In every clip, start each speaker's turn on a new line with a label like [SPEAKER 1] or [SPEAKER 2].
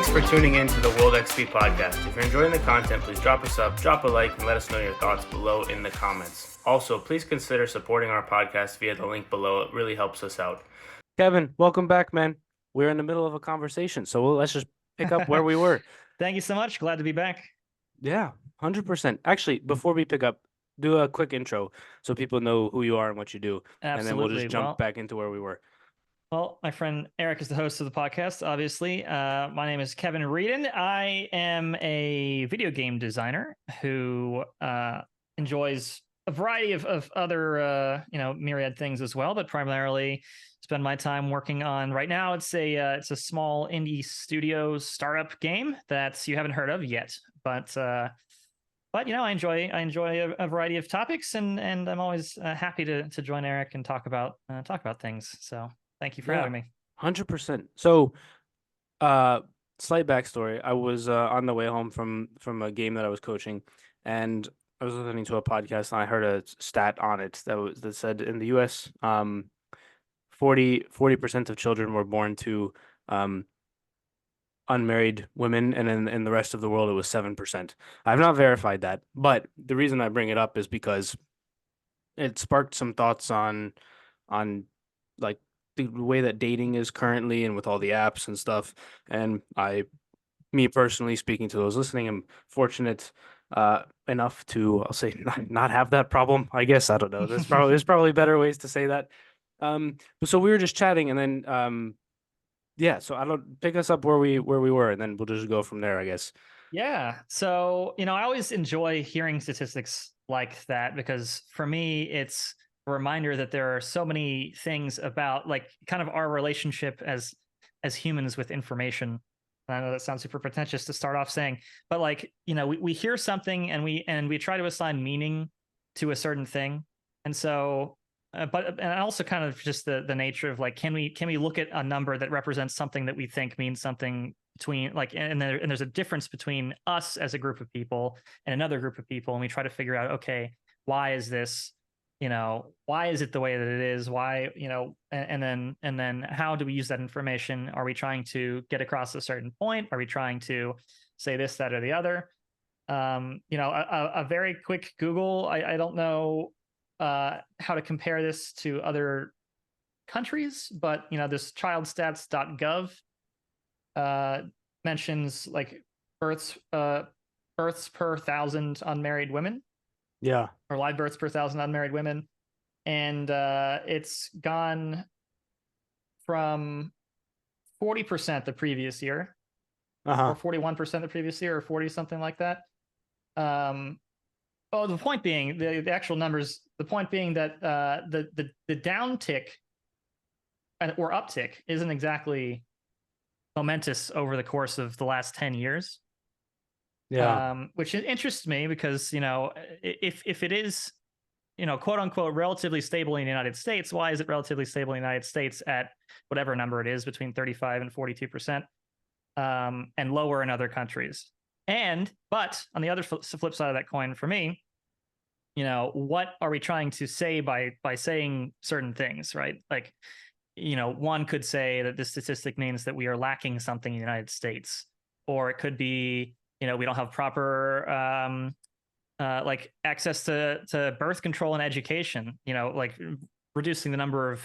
[SPEAKER 1] Thanks for tuning in to the World XP podcast. If you're enjoying the content, please drop us up, drop a like, and let us know your thoughts below in the comments. Also, please consider supporting our podcast via the link below. It really helps us out. Kevin, welcome back, man. We're in the middle of a conversation, so let's just pick up where we were.
[SPEAKER 2] Thank you so much. Glad to be back.
[SPEAKER 1] Yeah, 100%. Actually, before we pick up, do a quick intro so people know who you are and what you do.
[SPEAKER 2] Absolutely.
[SPEAKER 1] And then we'll just jump back into where we were.
[SPEAKER 2] Well, my friend Eric is the host of the podcast, obviously. My name is Kevin Readen. I am a video game designer who enjoys a variety of other, myriad things as well, but primarily spend my time working on, right now, it's a small indie studio startup game that you haven't heard of yet. But I enjoy a variety of topics, and I'm always happy to join Eric and talk about things. So thank you for having me.
[SPEAKER 1] 100%. So, slight backstory. I was on the way home from a game that I was coaching, and I was listening to a podcast, and I heard a stat on it that said in the U.S., 40% of children were born to unmarried women, and in the rest of the world it was 7%. I've not verified that, but the reason I bring it up is because it sparked some thoughts on like the way that dating is currently and with all the apps and stuff. And me personally, speaking to those listening, I'm fortunate enough to, I'll say, not have that problem. I guess, I don't know. There's probably better ways to say that. But so we were just chatting, and then so I don't pick us up where we were, and then we'll just go from there, I guess.
[SPEAKER 2] Yeah. So, I always enjoy hearing statistics like that, because for me, it's a reminder that there are so many things about kind of our relationship as humans with information. I know that sounds super pretentious to start off saying, but we hear something and we try to assign meaning to a certain thing. And so, and also kind of just the nature of can we look at a number that represents something that we think means something between and there's a difference between us as a group of people and another group of people, and we try to figure out, okay, why is this? Why is it the way that it is? Why, and then how do we use that information? Are we trying to get across a certain point? Are we trying to say this, that, or the other? A very quick Google. I don't know how to compare this to other countries, but this childstats.gov mentions births per 1,000 unmarried women.
[SPEAKER 1] Yeah.
[SPEAKER 2] Or live births per 1,000 unmarried women. And it's gone from 40% the previous year, or 41% the previous year, or 40, something like that. The point being, the actual numbers, the point being that the downtick or uptick isn't exactly momentous over the course of the last 10 years.
[SPEAKER 1] Yeah.
[SPEAKER 2] Which interests me because, if it is, quote unquote, relatively stable in the United States, why is it relatively stable in the United States at whatever number it is, between 35 and 42%, and lower in other countries? But on the other flip side of that coin, for me, what are we trying to say by saying certain things, right? One could say that this statistic means that we are lacking something in the United States, or it could be, we don't have proper access to birth control and education, reducing the number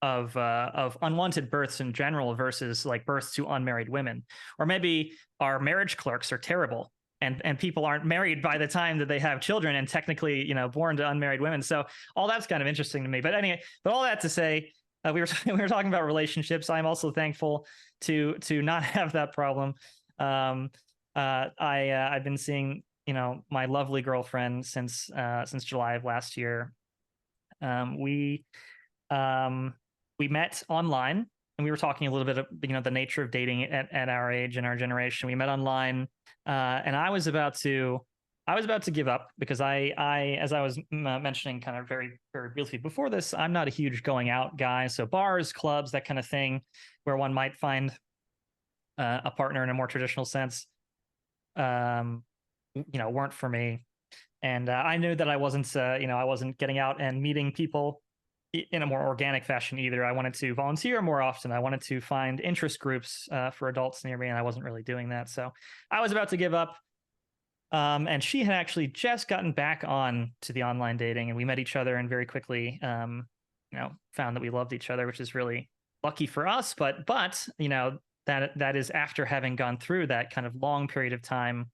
[SPEAKER 2] of unwanted births in general versus births to unmarried women. Or maybe our marriage clerks are terrible, and people aren't married by the time that they have children, and technically, born to unmarried women. So all that's kind of interesting to me. But anyway, all that to say, we were talking about relationships. I'm also thankful to not have that problem. I've been seeing, my lovely girlfriend since July of last year. We met online, and we were talking a little bit of, the nature of dating at our age and our generation. We met online, and I was about to give up because I as I was mentioning kind of very, very briefly before this, I'm not a huge going out guy. So bars, clubs, that kind of thing, where one might find a partner in a more traditional sense, weren't for me. And I knew that I wasn't getting out and meeting people in a more organic fashion either. I wanted to volunteer more often. I wanted to find interest groups for adults near me, and I wasn't really doing that. So I was about to give up. And she had actually just gotten back on to the online dating, and we met each other and very quickly, found that we loved each other, which is really lucky for us. But that is after having gone through that kind of long period of time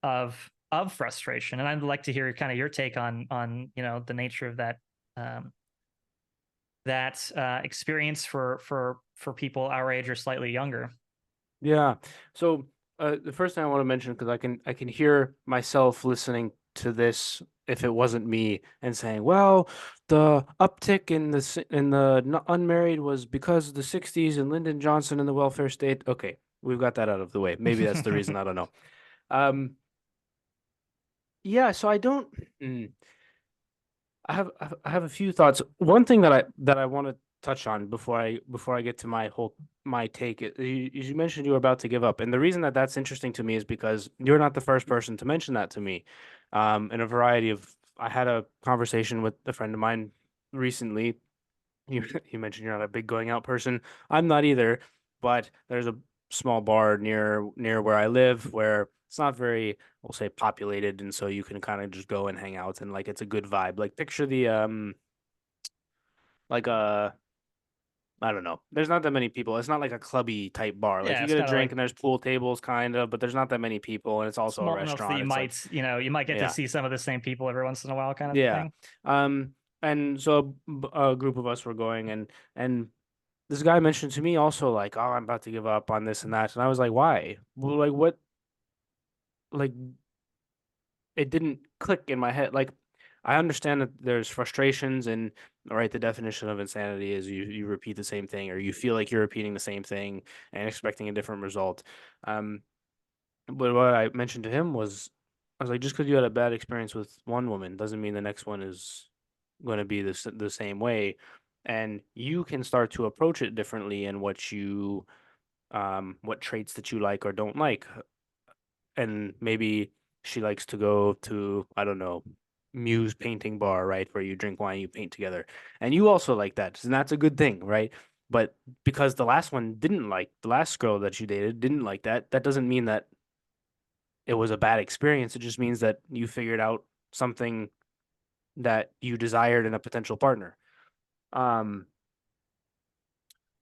[SPEAKER 2] of frustration. And I'd like to hear kind of your take on the nature of um, that experience for people our age or slightly younger.
[SPEAKER 1] Yeah. So the first thing I want to mention, because I can hear myself listening to this if it wasn't me and saying, well, the uptick in the unmarried was because of the 60s and Lyndon Johnson and the welfare state. Okay, we've got that out of the way. Maybe that's the reason. I don't know. Um, yeah. So I don't. mm, I have a few thoughts. One thing that I want to touch on before I get to my take. You mentioned you were about to give up, and the reason that that's interesting to me is because you're not the first person to mention that to me. In a variety of, I had a conversation with a friend of mine recently. You mentioned you're not a big going out person. I'm not either, but there's a small bar near where I live where it's not very, we'll say, populated, and so you can kind of just go and hang out and like it's a good vibe. Like picture the like I don't know. There's not that many people. It's not like a clubby type bar. Like
[SPEAKER 2] Yeah,
[SPEAKER 1] you
[SPEAKER 2] it's
[SPEAKER 1] get a
[SPEAKER 2] kind of
[SPEAKER 1] drink
[SPEAKER 2] like
[SPEAKER 1] and there's pool tables kind of, but there's not that many people and it's also a
[SPEAKER 2] small enough that
[SPEAKER 1] restaurant. It's like
[SPEAKER 2] you might get to
[SPEAKER 1] yeah.
[SPEAKER 2] see some of the same people every once in a while, kind of
[SPEAKER 1] Yeah.
[SPEAKER 2] thing.
[SPEAKER 1] Um and so a group of us were going and this guy mentioned to me also like, "Oh, I'm about to give up on this and that." And I was like, "Why?" Well, like what like it didn't click in my head. Like I understand that there's frustrations and all right, the definition of insanity is you repeat the same thing or you feel like you're repeating the same thing and expecting a different result. Um, but what I mentioned to him was I was like, just because you had a bad experience with one woman doesn't mean the next one is going to be the same way. And you can start to approach it differently in what traits that you like or don't like. And maybe she likes to go to, I don't know, Muse painting bar, right? Where you drink wine, you paint together. And you also like that. And that's a good thing, right? But because the last girl that you dated didn't like that, that doesn't mean that it was a bad experience. It just means that you figured out something that you desired in a potential partner. Um,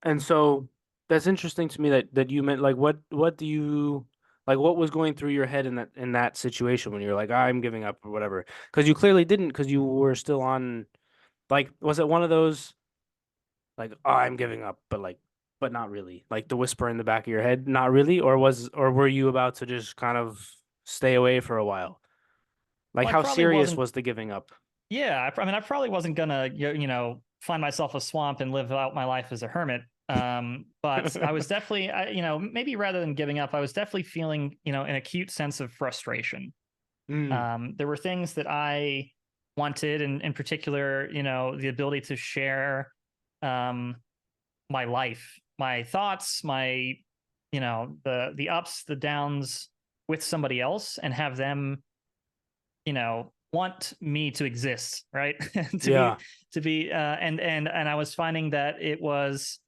[SPEAKER 1] And so that's interesting to me that you meant like what do you like what was going through your head in that situation when you're like I'm giving up or whatever because you clearly didn't because you were still on like was it one of those like oh, I'm giving up but not really like the whisper in the back of your head not really or were you about to just kind of stay away for a while like
[SPEAKER 2] Well, I
[SPEAKER 1] how
[SPEAKER 2] probably
[SPEAKER 1] serious
[SPEAKER 2] wasn't.
[SPEAKER 1] was the giving up?
[SPEAKER 2] Yeah, I mean, I probably wasn't gonna, find myself a swamp and live out my life as a hermit. But I was definitely, maybe rather than giving up, I was definitely feeling, an acute sense of frustration.
[SPEAKER 1] Mm,
[SPEAKER 2] There were things that I wanted, and in particular, the ability to share um, my life, my thoughts, my, the ups, the downs with somebody else, and have them want me to exist, right? to be
[SPEAKER 1] yeah,
[SPEAKER 2] and I was finding that it was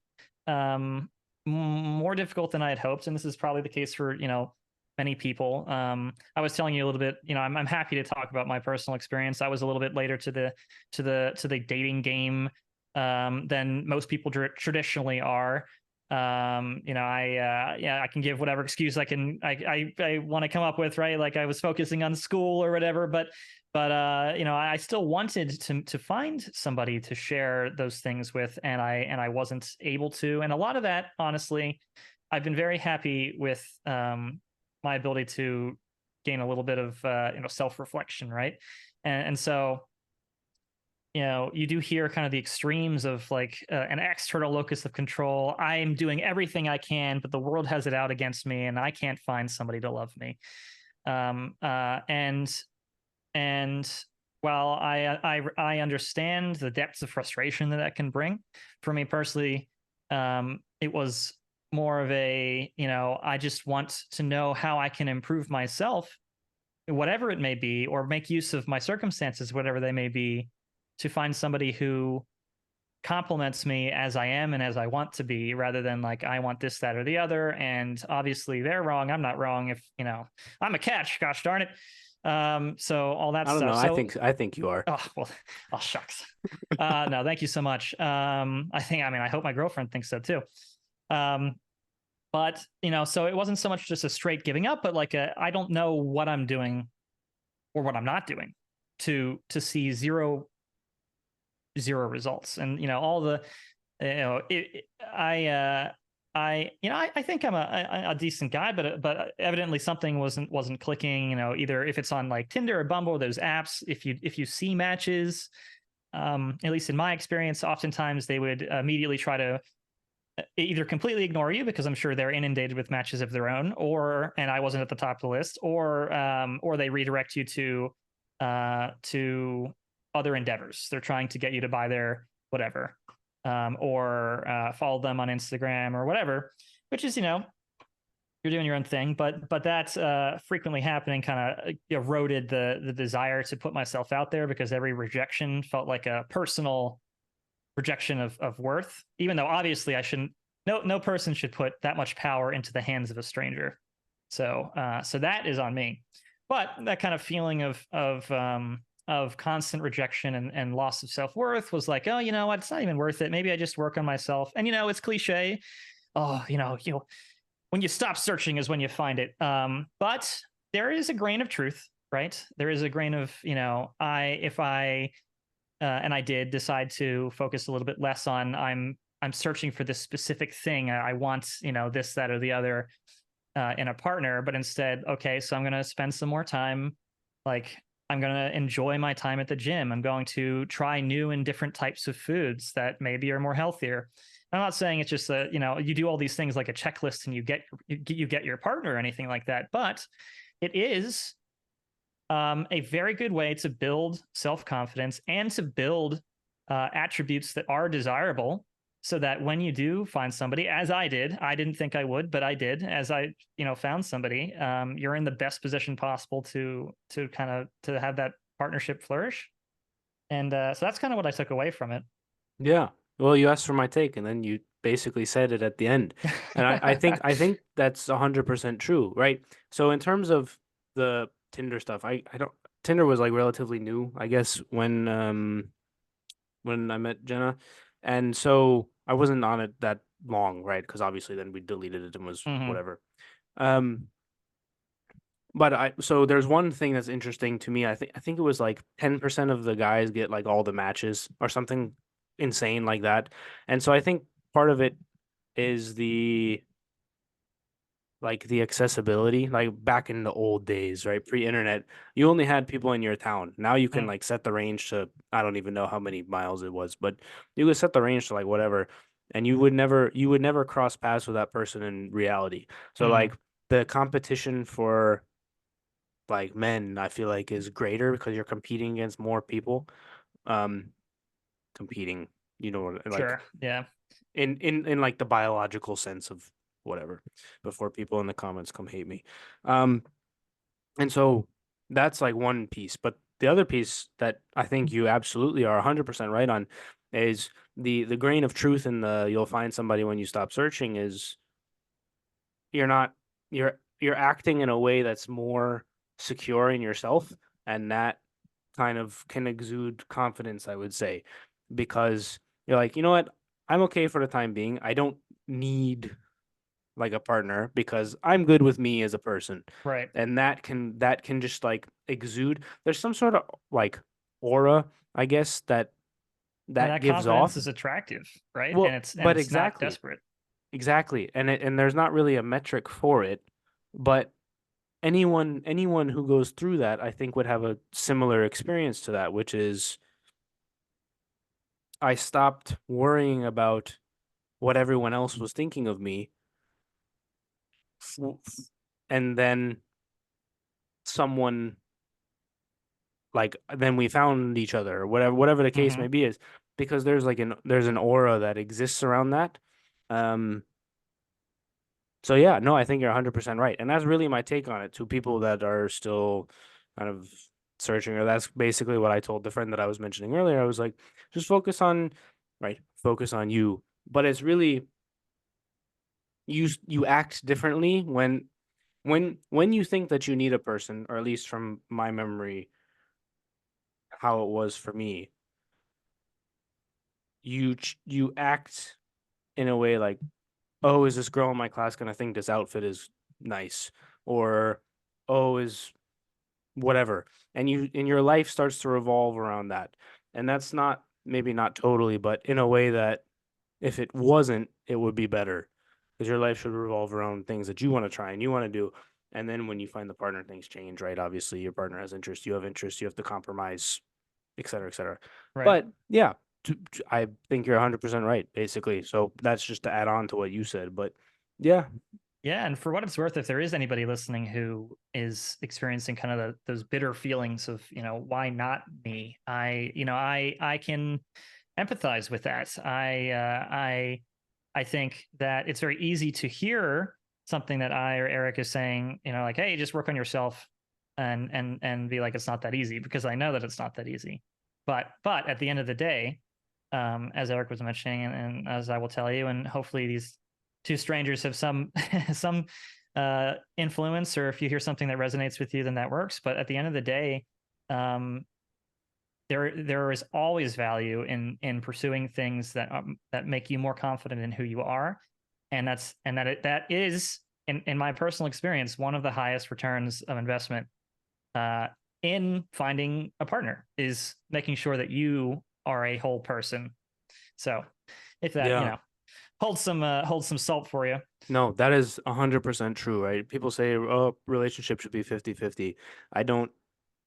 [SPEAKER 2] um more difficult than I had hoped, and this is probably the case for many people. I was telling you a little bit, I'm happy to talk about my personal experience. I was a little bit later to the dating game than most people traditionally are. I can give whatever excuse I want to come up with, right? Like I was focusing on school or whatever, but I still wanted to find somebody to share those things with, and I wasn't able to. And a lot of that, honestly, I've been very happy with my ability to gain a little bit of self reflection, right? And so you do hear kind of the extremes of like an external locus of control. I'm doing everything I can, but the world has it out against me, and I can't find somebody to love me. And while I understand the depths of frustration that can bring, for me personally, it was more of a I just want to know how I can improve myself, whatever it may be, or make use of my circumstances, whatever they may be, to find somebody who compliments me as I am and as I want to be, rather than like I want this, that, or the other. And obviously they're wrong. I'm not wrong. If I'm a catch, gosh darn it. So all that
[SPEAKER 1] I don't know.
[SPEAKER 2] stuff.
[SPEAKER 1] I
[SPEAKER 2] So
[SPEAKER 1] think I think you are.
[SPEAKER 2] oh well, oh shucks. No, thank you so much. I hope my girlfriend thinks so too. Um, but so it wasn't so much just a straight giving up, but like I don't know what I'm doing or what I'm not doing to see zero results. And all the I think I'm a decent guy, but evidently something wasn't clicking. Either if it's on like Tinder or Bumble, those apps, if you see matches, at least in my experience, oftentimes they would immediately try to either completely ignore you because I'm sure they're inundated with matches of their own, and I wasn't at the top of the list, or they redirect you to other endeavors. They're trying to get you to buy their whatever, or follow them on Instagram or whatever, which is you're doing your own thing, but that's frequently happening kind of eroded the desire to put myself out there, because every rejection felt like a personal rejection of worth, even though obviously I shouldn't. No person should put that much power into the hands of a stranger. So that is on me. But that kind of feeling of constant rejection and loss of self worth was like, oh, you know what? It's not even worth it. Maybe I just work on myself. And it's cliche. Oh, when you stop searching is when you find it. But there is a grain of truth, right? There is a grain of if I and I did decide to focus a little bit less on I'm searching for this specific thing. I want this, that, or the other in a partner, but instead, okay, so I'm going to spend some more time, like I'm going to enjoy my time at the gym. I'm going to try new and different types of foods that maybe are more healthier. I'm not saying it's just you do all these things like a checklist and you get your partner or anything like that, but it is a very good way to build self confidence and to build attributes that are desirable, so that when you do find somebody, as I didn't think I would, but I did, as I found somebody, you're in the best position possible to kind of to have that partnership flourish. And so that's kind of what I took away from it.
[SPEAKER 1] Yeah. Well, you asked for my take, and then you basically said it at the end. And I think that's 100% true, right? So in terms of the Tinder stuff, I don't Tinder was like relatively new, I guess, when I met Jenna. And so I wasn't on it that long, right? Because obviously then we deleted it and was
[SPEAKER 2] Hmm.
[SPEAKER 1] whatever. Um, but so there's one thing that's interesting to me. I think it was like 10% of the guys get like all the matches or something insane like that. And so I think part of it is the accessibility, like back in the old days, right? Pre-internet, you only had people in your town. Now you can
[SPEAKER 2] Mm.
[SPEAKER 1] like set the range to, I don't even know how many miles it was, but you could set the range to like whatever, and you would never cross paths with that person in reality. So
[SPEAKER 2] Mm.
[SPEAKER 1] like the competition for like men, I feel like is greater because you're competing against more people. Um, competing, like
[SPEAKER 2] Sure. Yeah.
[SPEAKER 1] in like the biological sense of whatever, before people in the comments come hate me. Um, and so that's like one piece, but the other piece that I think you absolutely are 100% right on is the grain of truth in the you'll find somebody when you stop searching is you're not you're acting in a way that's more secure in yourself, and that kind of can exude confidence, I would say, because you're like, you know what, I'm okay for the time being. I don't need like a partner because I'm good with me as a person.
[SPEAKER 2] Right.
[SPEAKER 1] And that can just like exude. There's some sort of like aura, I guess, that
[SPEAKER 2] And
[SPEAKER 1] that
[SPEAKER 2] that
[SPEAKER 1] gives
[SPEAKER 2] confidence
[SPEAKER 1] off.
[SPEAKER 2] is attractive, right? And
[SPEAKER 1] Well,
[SPEAKER 2] it's
[SPEAKER 1] but
[SPEAKER 2] not
[SPEAKER 1] exactly,
[SPEAKER 2] desperate.
[SPEAKER 1] exactly. And there's not really a metric for it, but anyone who goes through that, I think would have a similar experience to that, which is I stopped worrying about what everyone else was thinking of me, and then someone like then we found each other or whatever the case
[SPEAKER 2] Hmm.
[SPEAKER 1] may be, is because there's an aura that exists around that. um so yeah, no, I think you're 100% right, and that's really my take on it to people that are still kind of searching. Or that's basically what I told the friend that I was mentioning earlier. I was like, just focus on right? Focus on you. But it's really you act differently when you think that you need a person, or at least from my memory, how it was for me, you act in a way like, oh, is this girl in my class gonna think this outfit is nice? Or, oh, is whatever. And your life starts to revolve around that. And that's not, maybe not totally, but in a way that if it wasn't, it would be better. Because your life should revolve around things that you want to try and you want to do. And then when you find the partner, things change, right? Obviously, your partner has interest, you have interest, you have to compromise, et cetera, et cetera.
[SPEAKER 2] Right.
[SPEAKER 1] But yeah, I think you're 100% right, basically. So that's just to add on to what you said. But yeah,
[SPEAKER 2] Yeah, and for what it's worth, if there is anybody listening who is experiencing kind of those bitter feelings of, why not me? I can empathize with that. I think that it's very easy to hear something that I or Eric is saying, like, hey, just work on yourself, and be like, it's not that easy, because I know that it's not that easy. But at the end of the day, as Eric was mentioning, and as I will tell you, and hopefully these two strangers have some some influence, or if you hear something that resonates with you, then that works. But at the end of the day, um, there is always value in pursuing things that make you more confident in who you are, and that is in my personal experience one of the highest returns of investment uh, in finding a partner, is making sure that you are a whole person. So if that
[SPEAKER 1] yeah.
[SPEAKER 2] hold some salt for you.
[SPEAKER 1] No, that is 100% true, right? People say, oh, relationship should be 50-50. I don't,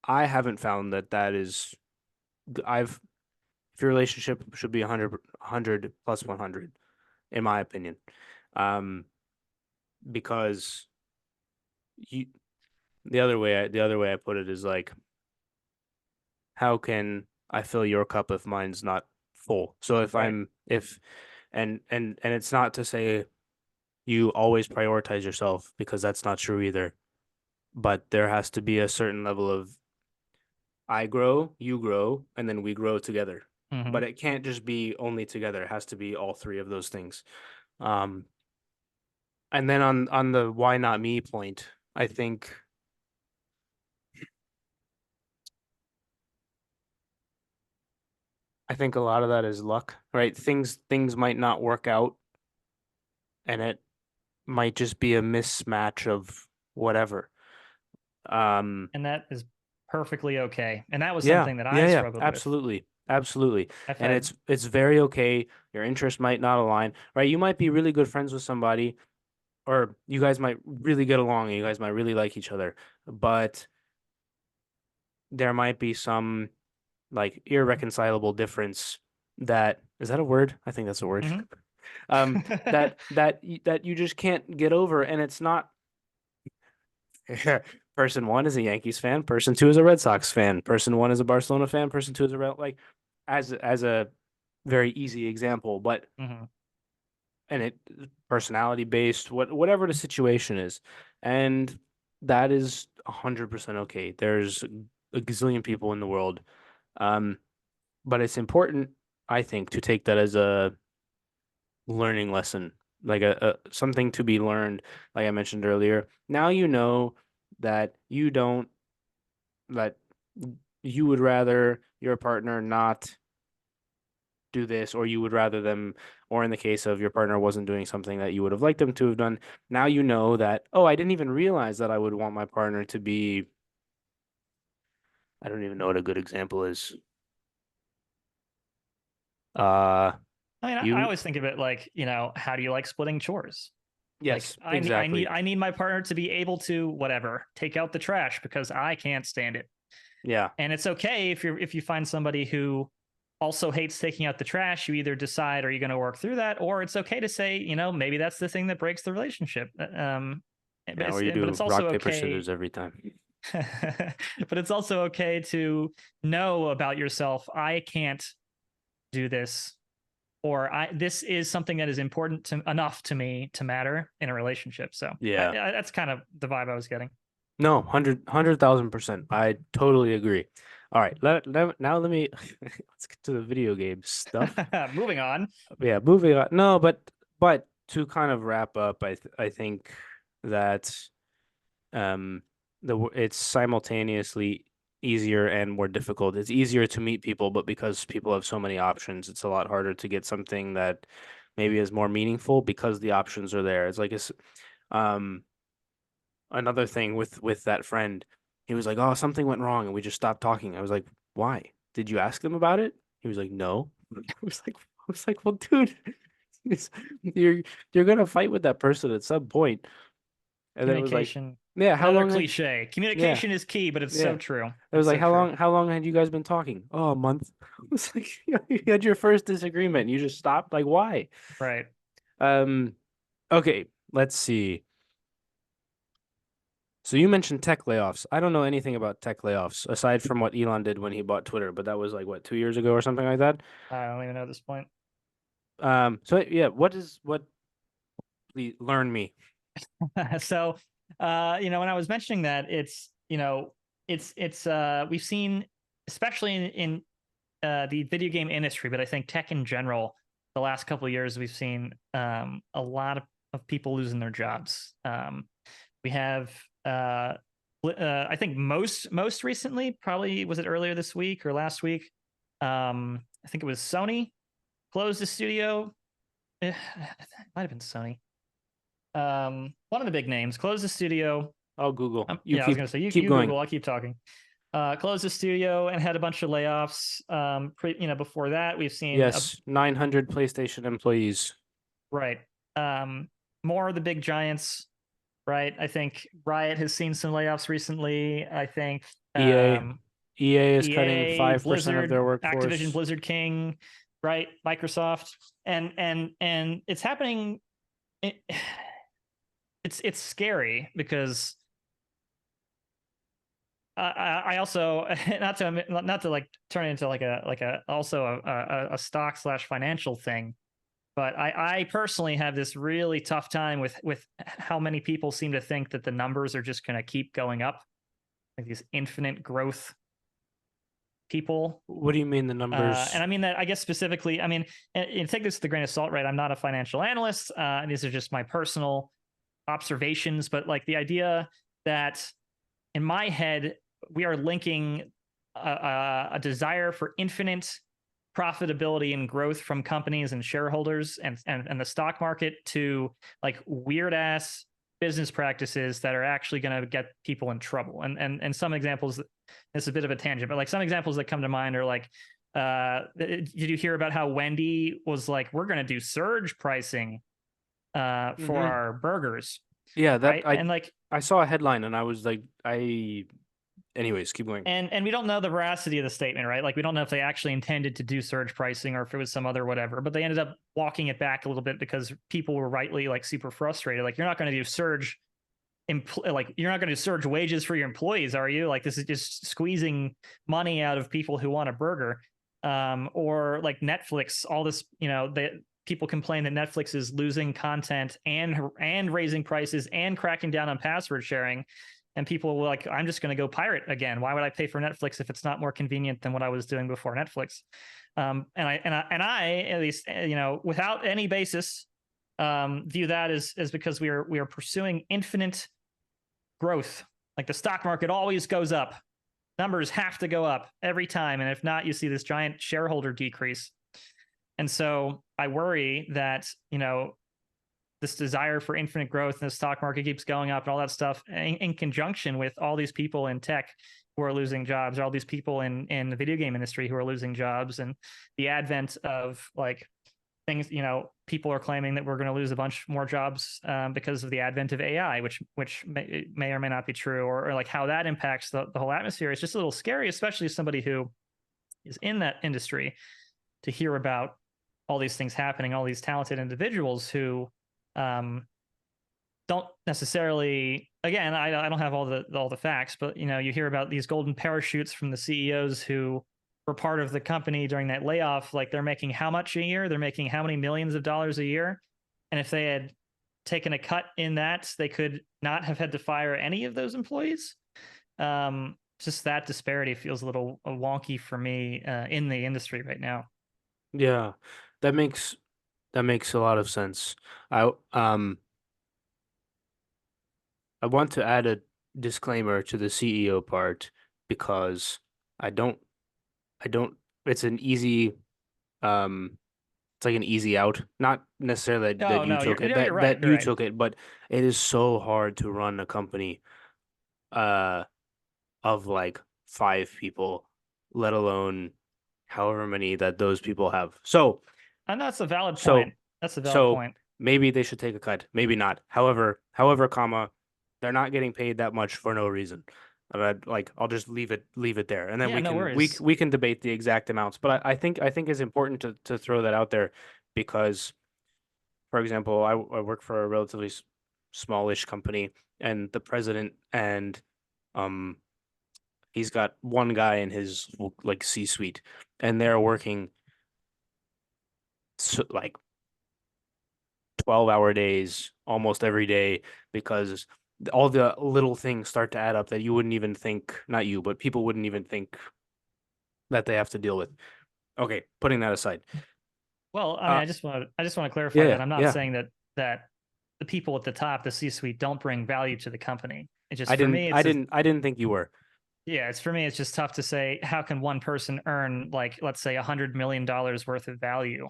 [SPEAKER 1] I haven't found that that is, I've, if your relationship should be 100 plus 100, in my opinion. Um, because you, the other way I put it is like, how can I fill your cup if mine's not full? So if
[SPEAKER 2] Right.
[SPEAKER 1] I'm, if, and it's not to say you always prioritize yourself, because that's not true either. But there has to be a certain level of I grow, you grow, and then we grow together.
[SPEAKER 2] Hmm.
[SPEAKER 1] But it can't just be only together. It has to be all three of those things. Um, and then on the why not me point, I think a lot of that is luck, right? Things might not work out, and it might just be a mismatch of whatever. Um,
[SPEAKER 2] And that is perfectly okay. And that was
[SPEAKER 1] yeah,
[SPEAKER 2] something that I
[SPEAKER 1] yeah,
[SPEAKER 2] struggled with.
[SPEAKER 1] absolutely, absolutely.
[SPEAKER 2] I've
[SPEAKER 1] And
[SPEAKER 2] had.
[SPEAKER 1] it's very okay. Your interests might not align, right? You might be really good friends with somebody, or you guys might really get along and you guys might really like each other, but there might be some like irreconcilable difference, that is that a word? I think that's a word.
[SPEAKER 2] Mhm.
[SPEAKER 1] Um, that you just can't get over, and it's not person one is a Yankees fan, person two is a Red Sox fan, person one is a Barcelona fan, person two is a like, as a very easy example, but
[SPEAKER 2] Mhm.
[SPEAKER 1] and it personality based, whatever the situation is, and that is 100% okay. There's a gazillion people in the world, um, but it's important, I think, to take that as a learning lesson, like a something to be learned. Like I mentioned earlier, now you know that you don't that you would rather your partner not do this, or you would rather them, or in the case of your partner wasn't doing something that you would have liked them to have done, now you know that, oh, I didn't even realize that I would want my partner to be, I don't even know what a good example is. Uh,
[SPEAKER 2] I mean, I
[SPEAKER 1] you,
[SPEAKER 2] always think of it like, how do you like splitting chores? Like,
[SPEAKER 1] yes,
[SPEAKER 2] I need I need
[SPEAKER 1] exactly.
[SPEAKER 2] I need my partner to be able to, whatever, take out the trash because I can't stand it.
[SPEAKER 1] Yeah,
[SPEAKER 2] And it's okay if you find somebody who also hates taking out the trash. You either decide, are you going to work through that, or it's okay to say, maybe that's the thing that breaks the relationship.
[SPEAKER 1] yeah, or you
[SPEAKER 2] But
[SPEAKER 1] do
[SPEAKER 2] it's also
[SPEAKER 1] rock, paper,
[SPEAKER 2] okay.
[SPEAKER 1] scissors every time.
[SPEAKER 2] But it's also okay to know about yourself. I can't do this, or this is something that is important enough to me to matter in a relationship. So
[SPEAKER 1] Yeah.
[SPEAKER 2] that's kind of the vibe I was getting.
[SPEAKER 1] No, 100,000%. I totally agree. All right, now let me let's get to the video game stuff.
[SPEAKER 2] Moving on.
[SPEAKER 1] Yeah, moving on. No, but to kind of wrap up, I think that it's simultaneously easier and more difficult. It's easier to meet people, but because people have so many options, it's a lot harder to get something that maybe is more meaningful because the options are there. It's um another thing with that friend. He was like, "Oh, something went wrong," and we just stopped talking. I was like, "Why? Did you ask them about it?" He was like, "No." I was like, "Well, dude, it's- you're you're gonna fight with that person at some point." And then it was like,
[SPEAKER 2] Communication.
[SPEAKER 1] "Yeah, how
[SPEAKER 2] Another
[SPEAKER 1] long had
[SPEAKER 2] cliche.
[SPEAKER 1] yeah,
[SPEAKER 2] Communication is key, but it's so
[SPEAKER 1] yeah."
[SPEAKER 2] true.
[SPEAKER 1] It was
[SPEAKER 2] It's
[SPEAKER 1] like,
[SPEAKER 2] so
[SPEAKER 1] "How
[SPEAKER 2] true.
[SPEAKER 1] long had you guys been talking?" "Oh, a month." I was like, "You had your first disagreement, and you just stopped. Like, why?"
[SPEAKER 2] Right.
[SPEAKER 1] Um, okay, let's see. So you mentioned tech layoffs. I don't know anything about tech layoffs aside from what Elon did when he bought Twitter, but that was like what, 2 years ago or something like that.
[SPEAKER 2] I don't even know at this point.
[SPEAKER 1] So yeah, what please learn me.
[SPEAKER 2] So, when I was mentioning that, we've seen, especially in the video game industry, but I think tech in general, the last couple of years, we've seen a lot of people losing their jobs. We have, I think most recently, probably was it earlier this week or last week? I think it was Sony closed the studio. It might have been Sony. One of the big names closed the studio.
[SPEAKER 1] Oh, Google. You
[SPEAKER 2] Yeah, I was gonna say
[SPEAKER 1] keep
[SPEAKER 2] you
[SPEAKER 1] going.
[SPEAKER 2] Google. I'll keep talking. Closed the studio and had a bunch of layoffs. Before that, we've seen a
[SPEAKER 1] Yes, 900 PlayStation employees.
[SPEAKER 2] right. More of the big giants. Right. I think Riot has seen some layoffs recently. I think
[SPEAKER 1] EA EA is cutting
[SPEAKER 2] EA,
[SPEAKER 1] 5% of
[SPEAKER 2] Blizzard,
[SPEAKER 1] their
[SPEAKER 2] Activision,
[SPEAKER 1] workforce.
[SPEAKER 2] Blizzard King, right? Microsoft, and it's happening. It, it's scary because I also not to like turn it into like a also a stock slash financial thing, but I personally have this really tough time with how many people seem to think that the numbers are just going to keep going up, like these infinite growth people.
[SPEAKER 1] What do you mean the
[SPEAKER 2] And
[SPEAKER 1] numbers?
[SPEAKER 2] I mean that, I guess specifically, I mean, and take this with a grain of salt, right? I'm not a financial analyst. These are just my personal observations, but like the idea that in my head, we are linking a desire for infinite profitability and growth from companies and shareholders and the stock market to like weird ass business practices that are actually going to get people in trouble. And some examples, this is a bit of a tangent, but like some examples that come to mind are like, did you hear about how Wendy was like, we're going to do surge pricing for
[SPEAKER 1] Hmm.
[SPEAKER 2] our burgers,
[SPEAKER 1] Yeah, that
[SPEAKER 2] right? And like,
[SPEAKER 1] I saw a headline and I was like, anyways, keep going.
[SPEAKER 2] and we don't know the veracity of the statement, right? Like we don't know if they actually intended to do surge pricing or if it was some other whatever, but they ended up walking it back a little bit because people were rightly like super frustrated. Like you're not going to do surge like you're not going to surge wages for your employees, are you? Like this is just squeezing money out of people who want a burger. Or like Netflix, all this, people complain that Netflix is losing content and raising prices and cracking down on password sharing. And people were like, I'm just going to go pirate again. Why would I pay for Netflix if it's not more convenient than what I was doing before Netflix? And I, at least, without any basis, view that as because we are pursuing infinite growth. Like the stock market always goes up. Numbers have to go up every time. And if not, you see this giant shareholder decrease. And so I worry that, this desire for infinite growth and the stock market keeps going up and all that stuff in conjunction with all these people in tech who are losing jobs, or all these people in the video game industry who are losing jobs, and the advent of like things, people are claiming that we're going to lose a bunch more jobs because of the advent of AI, which may or may not be true, or like how that impacts the whole atmosphere. It's just a little scary, especially as somebody who is in that industry, to hear about all these things happening, all these talented individuals who um, don't necessarily. Again, I don't have all the facts, but you hear about these golden parachutes from the CEOs who were part of the company during that layoff. Like they're making how much a year? They're making how many millions of dollars a year? And if they had taken a cut in that, they could not have had to fire any of those employees. just that disparity feels a little wonky for me in the industry right now.
[SPEAKER 1] Yeah, that makes that makes a lot of sense. I want to add a disclaimer to the CEO part because I don't I don't it's an easy um it's like an easy out. Not necessarily that
[SPEAKER 2] Oh
[SPEAKER 1] you
[SPEAKER 2] no,
[SPEAKER 1] took it,
[SPEAKER 2] you're right.
[SPEAKER 1] that
[SPEAKER 2] You're
[SPEAKER 1] you
[SPEAKER 2] right.
[SPEAKER 1] took it, but it is so hard to run a company uh of like five people, let alone however many that those people have.
[SPEAKER 2] And that's a valid
[SPEAKER 1] So
[SPEAKER 2] point. That's a valid
[SPEAKER 1] so
[SPEAKER 2] point.
[SPEAKER 1] maybe they should take a cut, maybe not. Comma, they're not getting paid that much for no reason. Like I'll just leave it there, and then
[SPEAKER 2] Yeah,
[SPEAKER 1] we
[SPEAKER 2] no
[SPEAKER 1] can
[SPEAKER 2] worries.
[SPEAKER 1] we can debate the exact amounts. But I think it's important to throw that out there because, for example, I work for a relatively smallish company, and the president and um he's got one guy in his like C-suite, and they're working like 12-hour days almost every day because all the little things start to add up that you wouldn't even think, not you, but people wouldn't even think that they have to deal with. Okay, putting that aside.
[SPEAKER 2] Well, I mean,
[SPEAKER 1] Uh
[SPEAKER 2] I just want to clarify that
[SPEAKER 1] yeah,
[SPEAKER 2] I'm not
[SPEAKER 1] yeah.
[SPEAKER 2] saying that the people at the top, the C-suite, don't bring value to the company. It's just for me,
[SPEAKER 1] I didn't think you were.
[SPEAKER 2] yeah, it's for me, it's just tough to say how can one person earn like let's say $100 million worth of value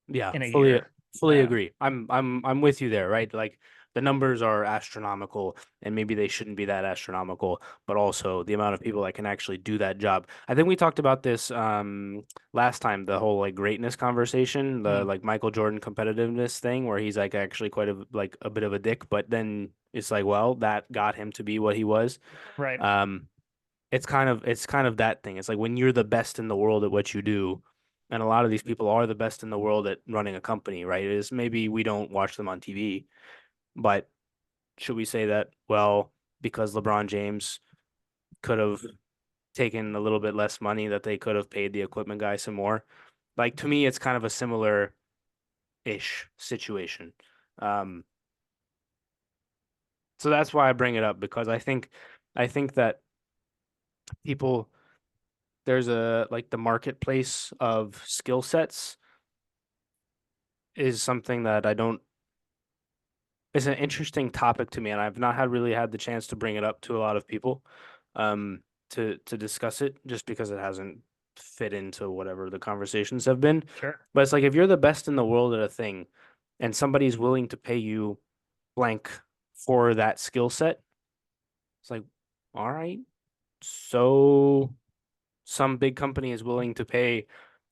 [SPEAKER 1] Yeah,
[SPEAKER 2] in a year.
[SPEAKER 1] fully
[SPEAKER 2] Uh,
[SPEAKER 1] agree. I'm with you there, right? Like the numbers are astronomical and maybe they shouldn't be that astronomical, but also the amount of people that can actually do that job. I think we talked about this last time, the whole like greatness conversation, the
[SPEAKER 2] hmm,
[SPEAKER 1] like Michael Jordan competitiveness thing where he's like actually quite a bit of a dick, but then it's like, well, that got him to be what he was.
[SPEAKER 2] right.
[SPEAKER 1] Um it's kind of that thing. It's like when you're the best in the world at what you do, and a lot of these people are the best in the world at running a company, right? It is maybe we don't watch them on TV, but should we say that, well, because LeBron James could have taken a little bit less money, that they could have paid the equipment guy some more? Like to me, it's kind of a similar ish situation. Um, so that's why I bring it up because I think that people there's a like the marketplace of skill sets is something that I don't is an interesting topic to me, and I've not had really had the chance to bring it up to a lot of people, um, to discuss it, just because it hasn't fit into whatever the conversations have been.
[SPEAKER 2] Sure.
[SPEAKER 1] But it's like if you're the best in the world at a thing, and somebody's willing to pay you blank for that skill set, it's like, all right, so some big company is willing to pay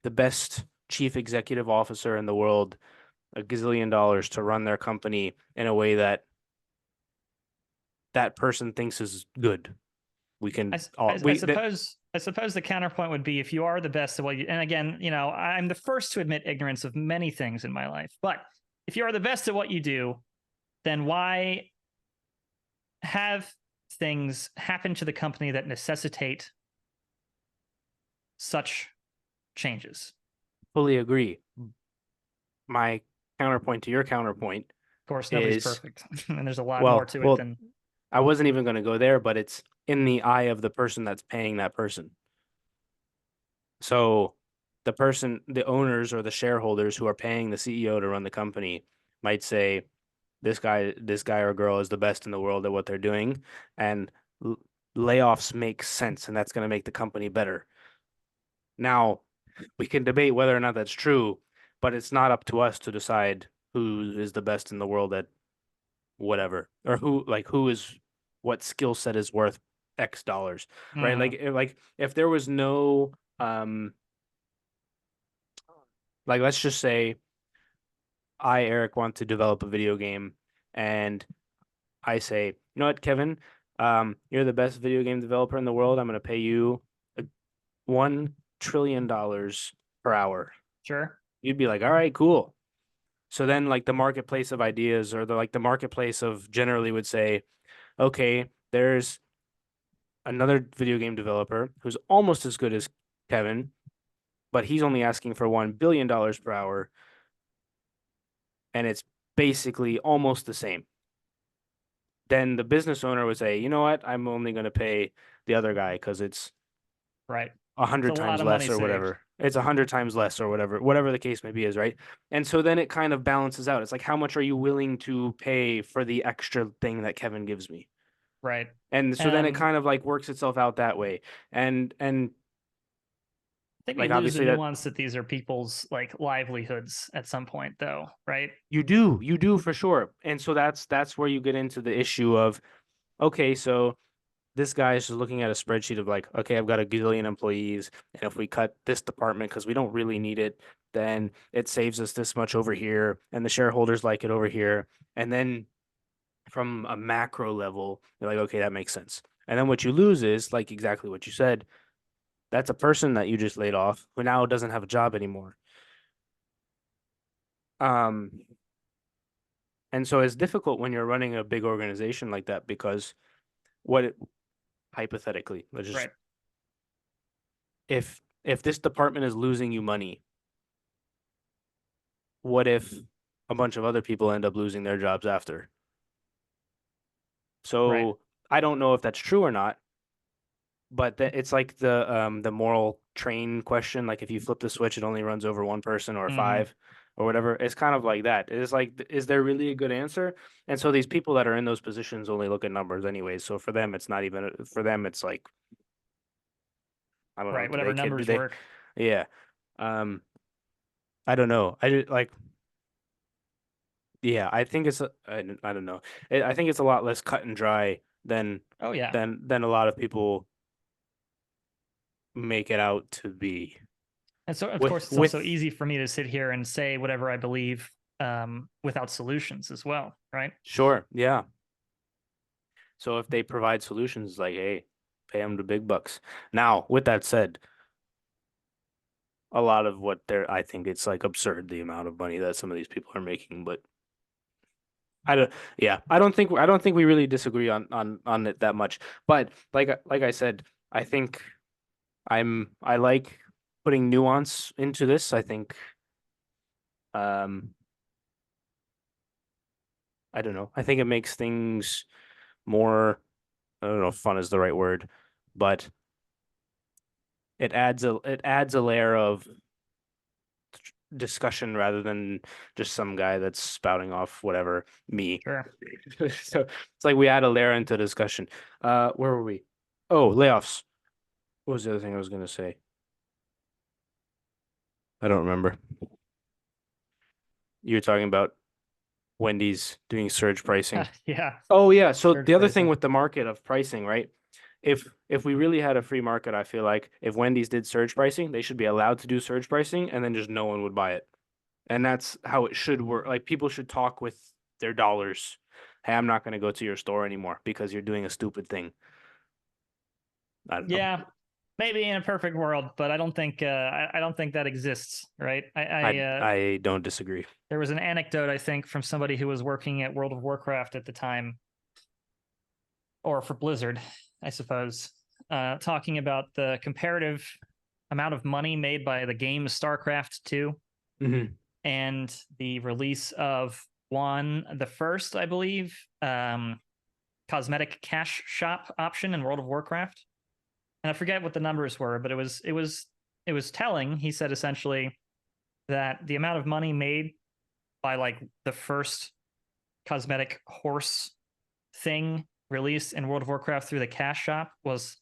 [SPEAKER 1] the best chief executive officer in the world a gazillion dollars to run their company in a way that that person thinks is good. We can all we that
[SPEAKER 2] I suppose the counterpoint would be if you are the best at what you, and again, you know, I'm the first to admit ignorance of many things in my life, but if you are the best at what you do, then why have things happen to the company that necessitate such changes?
[SPEAKER 1] fully agree. My counterpoint to your counterpoint
[SPEAKER 2] Of course, nobody's
[SPEAKER 1] is
[SPEAKER 2] perfect, and there's a lot more to it
[SPEAKER 1] well,
[SPEAKER 2] than
[SPEAKER 1] I wasn't even going to go there, but it's in the eye of the person that's paying that person. So the owners or the shareholders who are paying the CEO to run the company might say, this guy or girl is the best in the world at what they're doing, and layoffs make sense, and that's going to make the company better. Now, we can debate whether or not that's true, but it's not up to us to decide who is the best in the world at whatever, or who is what skill set is worth X dollars, right?
[SPEAKER 2] mm,
[SPEAKER 1] Like if there was no like let's just say I, Eric, want to develop a video game, and I say, you know what, Kevin, you're the best video game developer in the world. I'm going to pay you $1 trillion per hour.
[SPEAKER 2] sure.
[SPEAKER 1] You'd be like, all right, cool. So then, like the marketplace of ideas, or the marketplace of generally would say, okay, there's another video game developer who's almost as good as Kevin, but he's only asking for $1 billion per hour, and it's basically almost the same. then the business owner would say, you know what, I'm only going to pay the other guy because it's
[SPEAKER 2] Right.
[SPEAKER 1] a
[SPEAKER 2] It's a
[SPEAKER 1] hundred
[SPEAKER 2] lot
[SPEAKER 1] times
[SPEAKER 2] of money
[SPEAKER 1] less or
[SPEAKER 2] saved.
[SPEAKER 1] whatever. It's 100 times less or whatever the case may be is, right? And so then it kind of balances out. It's like, how much are you willing to pay for the extra thing that Kevin gives me?
[SPEAKER 2] Right.
[SPEAKER 1] And so then it
[SPEAKER 2] And
[SPEAKER 1] kind of like works itself out that way. And
[SPEAKER 2] I think we
[SPEAKER 1] like
[SPEAKER 2] lose the
[SPEAKER 1] obviously that
[SPEAKER 2] nuance that these are people's like livelihoods at some point, though, right?
[SPEAKER 1] you do for sure. And so that's where you get into the issue of, okay, so this guy is just looking at a spreadsheet of like, okay, I've got a gazillion employees, and if we cut this department because we don't really need it, then it saves us this much over here, and the shareholders like it over here. And then from a macro level, you're like, okay, that makes sense. And then what you lose is like exactly what you said. That's a person that you just laid off who now doesn't have a job anymore. Um, and so it's difficult when you're running a big organization like that because what it, hypothetically, let's just
[SPEAKER 2] Right.
[SPEAKER 1] if this department is losing you money, what if a bunch of other people end up losing their jobs after?
[SPEAKER 2] Right.
[SPEAKER 1] So I don't know if that's true or not, but it's like the moral train question. Like if you flip the switch, it only runs over one person or
[SPEAKER 2] Hmm.
[SPEAKER 1] five or whatever. It's kind of like that. It's like, is there really a good answer? And so these people that are in those positions only look at numbers anyways. So for them, it's not even for them. It's like, I don't know.
[SPEAKER 2] Right.
[SPEAKER 1] Do
[SPEAKER 2] Whatever
[SPEAKER 1] they care? Do
[SPEAKER 2] numbers
[SPEAKER 1] they?
[SPEAKER 2] work.
[SPEAKER 1] Yeah. Um, I don't know. I just, like, yeah, I think I don't know. I think it's a lot less cut and dry
[SPEAKER 2] Oh yeah.
[SPEAKER 1] than a lot of people make it out to be.
[SPEAKER 2] And so, of
[SPEAKER 1] With
[SPEAKER 2] course, it's also
[SPEAKER 1] with
[SPEAKER 2] easy for me to sit here and say whatever I believe without solutions as well, right?
[SPEAKER 1] Sure, yeah. So if they provide solutions like, hey, pay them the big bucks. Now, with that said, a lot of what I think it's like absurd the amount of money that some of these people are making, but I don't, yeah, I don't think we really disagree on it that much. But like I said, I think I like putting nuance into this. I think um I don't know. I think it makes things more, I don't know if fun is the right word, but it adds a layer of discussion rather than just some guy that's spouting off whatever me.
[SPEAKER 2] Sure.
[SPEAKER 1] So it's like we add a layer into discussion. Where were we? Oh, layoffs. What was the other thing I was gonna say? I don't remember. You were talking about Wendy's doing surge pricing.
[SPEAKER 2] Yeah.
[SPEAKER 1] Oh yeah, so
[SPEAKER 2] Surge
[SPEAKER 1] the other thing
[SPEAKER 2] pricing.
[SPEAKER 1] with the market of pricing, right? If we really had a free market, I feel like if Wendy's did surge pricing, they should be allowed to do surge pricing and then just no one would buy it. And that's how it should work. Like people should talk with their dollars. Hey, I'm not going to go to your store anymore because you're doing a stupid thing. I don't know.
[SPEAKER 2] Yeah. Maybe in a perfect world, but I don't think that exists, right?
[SPEAKER 1] I don't disagree.
[SPEAKER 2] There was an anecdote I think from somebody who was working at World of Warcraft at the time, or for Blizzard, I suppose, talking about the comparative amount of money made by the game StarCraft 2
[SPEAKER 1] Hmm.
[SPEAKER 2] and the release of one, the first, I believe, cosmetic cash shop option in World of Warcraft. And I forget what the numbers were, but it was telling. He said essentially that the amount of money made by like the first cosmetic horse thing released in World of Warcraft through the cash shop was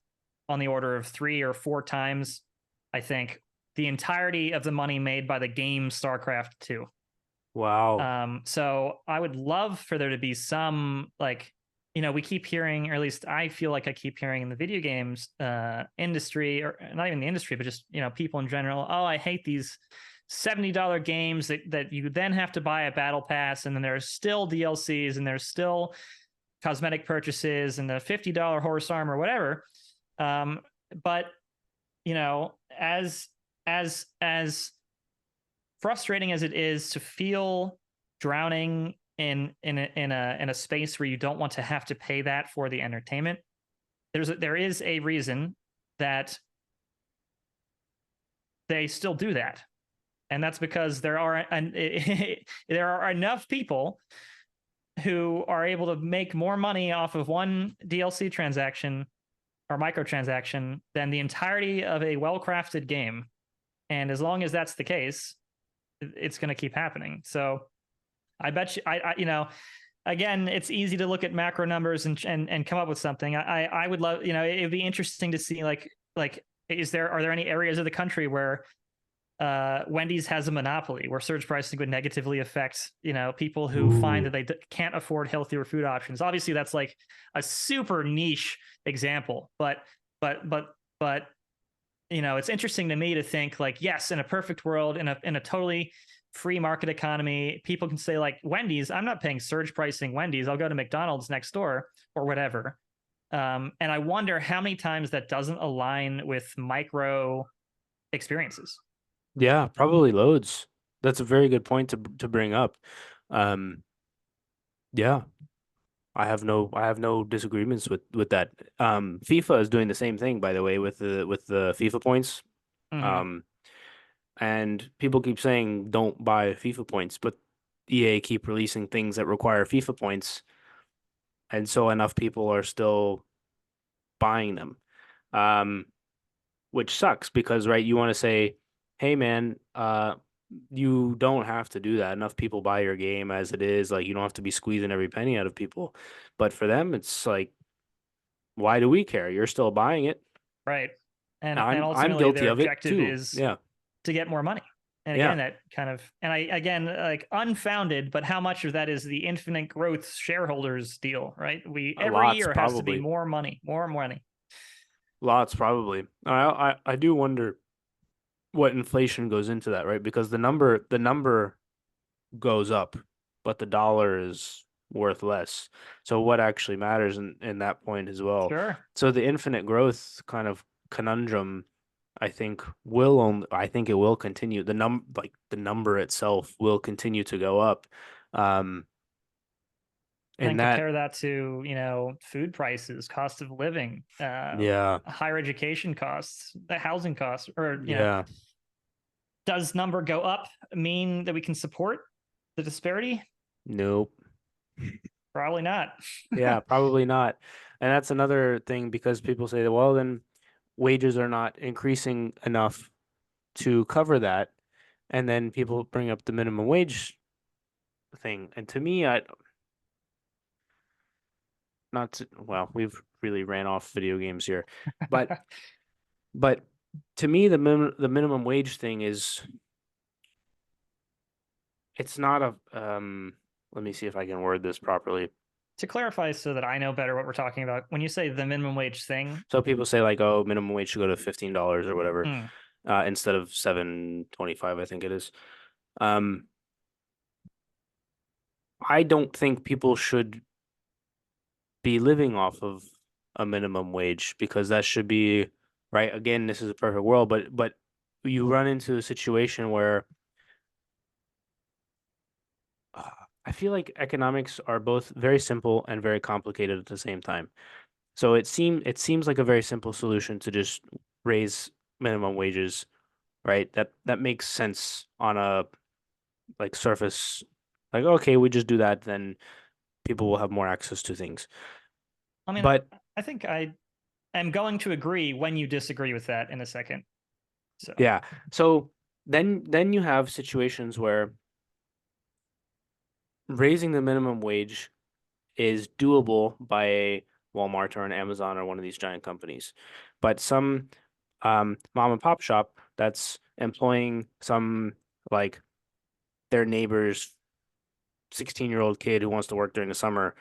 [SPEAKER 2] on the order of 3 or 4 times, I think, the entirety of the money made by the game StarCraft 2.
[SPEAKER 1] Wow.
[SPEAKER 2] So I would love for there to be some like, we keep hearing, or at least I feel like I keep hearing in the video games industry, or not even the industry, but just people in general. Oh, I hate these $70 games that you then have to buy a battle pass, and then there's still DLCs, and there's still cosmetic purchases, and the $50 horse arm or whatever. But as frustrating as it is to feel drowning in a space where you don't want to have to pay that for the entertainment, there is a reason that they still do that, and that's because there are there are enough people who are able to make more money off of one DLC transaction or microtransaction than the entirety of a well-crafted game. And as long as that's the case, it's going to keep happening. So I bet you, again, it's easy to look at macro numbers and come up with something. I would love, it would be interesting to see are there any areas of the country where Wendy's has a monopoly, where surge pricing would negatively affect people who find that
[SPEAKER 1] Ooh.
[SPEAKER 2] they can't afford healthier food options. Obviously, that's like a super niche example, but it's interesting to me to think like, yes, in a perfect world, in a totally free market economy, people can say like, Wendy's, I'm not paying surge pricing Wendy's. I'll go to McDonald's next door or whatever. And I wonder how many times that doesn't align with micro experiences.
[SPEAKER 1] Yeah, probably loads. That's a very good point to bring up. Um, yeah, I have no disagreements with that. FIFA is doing the same thing, by the way, with the FIFA points.
[SPEAKER 2] Mm-hmm.
[SPEAKER 1] Um, and people keep saying don't buy FIFA points, but EA keep releasing things that require FIFA points, and so enough people are still buying them. Um, which sucks because, right, you want to say, hey man, you don't have to do that. Enough people buy your game as it is. Like you don't have to be squeezing every penny out of people. But for them, it's like, why do we care? You're still buying it.
[SPEAKER 2] Right. And
[SPEAKER 1] I'm
[SPEAKER 2] ultimately
[SPEAKER 1] guilty
[SPEAKER 2] their
[SPEAKER 1] of it
[SPEAKER 2] objective
[SPEAKER 1] too.
[SPEAKER 2] is
[SPEAKER 1] Yeah.
[SPEAKER 2] to get more money. And
[SPEAKER 1] Yeah.
[SPEAKER 2] again, that kind of, and I again, like, unfounded, but how much of that is the infinite growth shareholders deal, right? We every
[SPEAKER 1] Lots
[SPEAKER 2] year has to be
[SPEAKER 1] probably.
[SPEAKER 2] more money, more money.
[SPEAKER 1] Lots probably. I do wonder what inflation goes into that, right? Because the number goes up, but the dollar is worth less. So what actually matters in that point as well.
[SPEAKER 2] Sure.
[SPEAKER 1] So the infinite growth kind of conundrum, I think it will continue. The number itself will continue to go up. Um,
[SPEAKER 2] And
[SPEAKER 1] and that
[SPEAKER 2] compare that to, food prices, cost of living,
[SPEAKER 1] yeah,
[SPEAKER 2] higher education costs, the housing costs, or,
[SPEAKER 1] yeah,
[SPEAKER 2] does number go up mean that we can support the disparity?
[SPEAKER 1] nope.
[SPEAKER 2] Probably not.
[SPEAKER 1] Yeah, probably not. And that's another thing because people say, well, then wages are not increasing enough to cover that. And then people bring up the minimum wage thing. And to me, I not to, well, we've really ran off video games here. But but to me the minimum wage thing is it's not a let me see if I can word this properly.
[SPEAKER 2] To clarify so that I know better what we're talking about, when you say the minimum wage thing,
[SPEAKER 1] So people say like, oh, minimum wage should go to $15 or whatever,
[SPEAKER 2] mm,
[SPEAKER 1] instead of 7.25, I think it is. Um, I don't think people should be living off of a minimum wage because that should be right. Again, this is a perfect world, but you run into a situation where uh, I feel like economics are both very simple and very complicated at the same time. So it seems like a very simple solution to just raise minimum wages, right? That makes sense on a like surface. Like, okay, we just do that, then people will have more access to things.
[SPEAKER 2] I mean,
[SPEAKER 1] But
[SPEAKER 2] I think I am going to agree when you disagree with that in a second. So
[SPEAKER 1] yeah, so then you have situations where raising the minimum wage is doable by a Walmart or an Amazon or one of these giant companies. But some mom and pop shop that's employing some like their neighbor's 16-year-old kid who wants to work during the summer,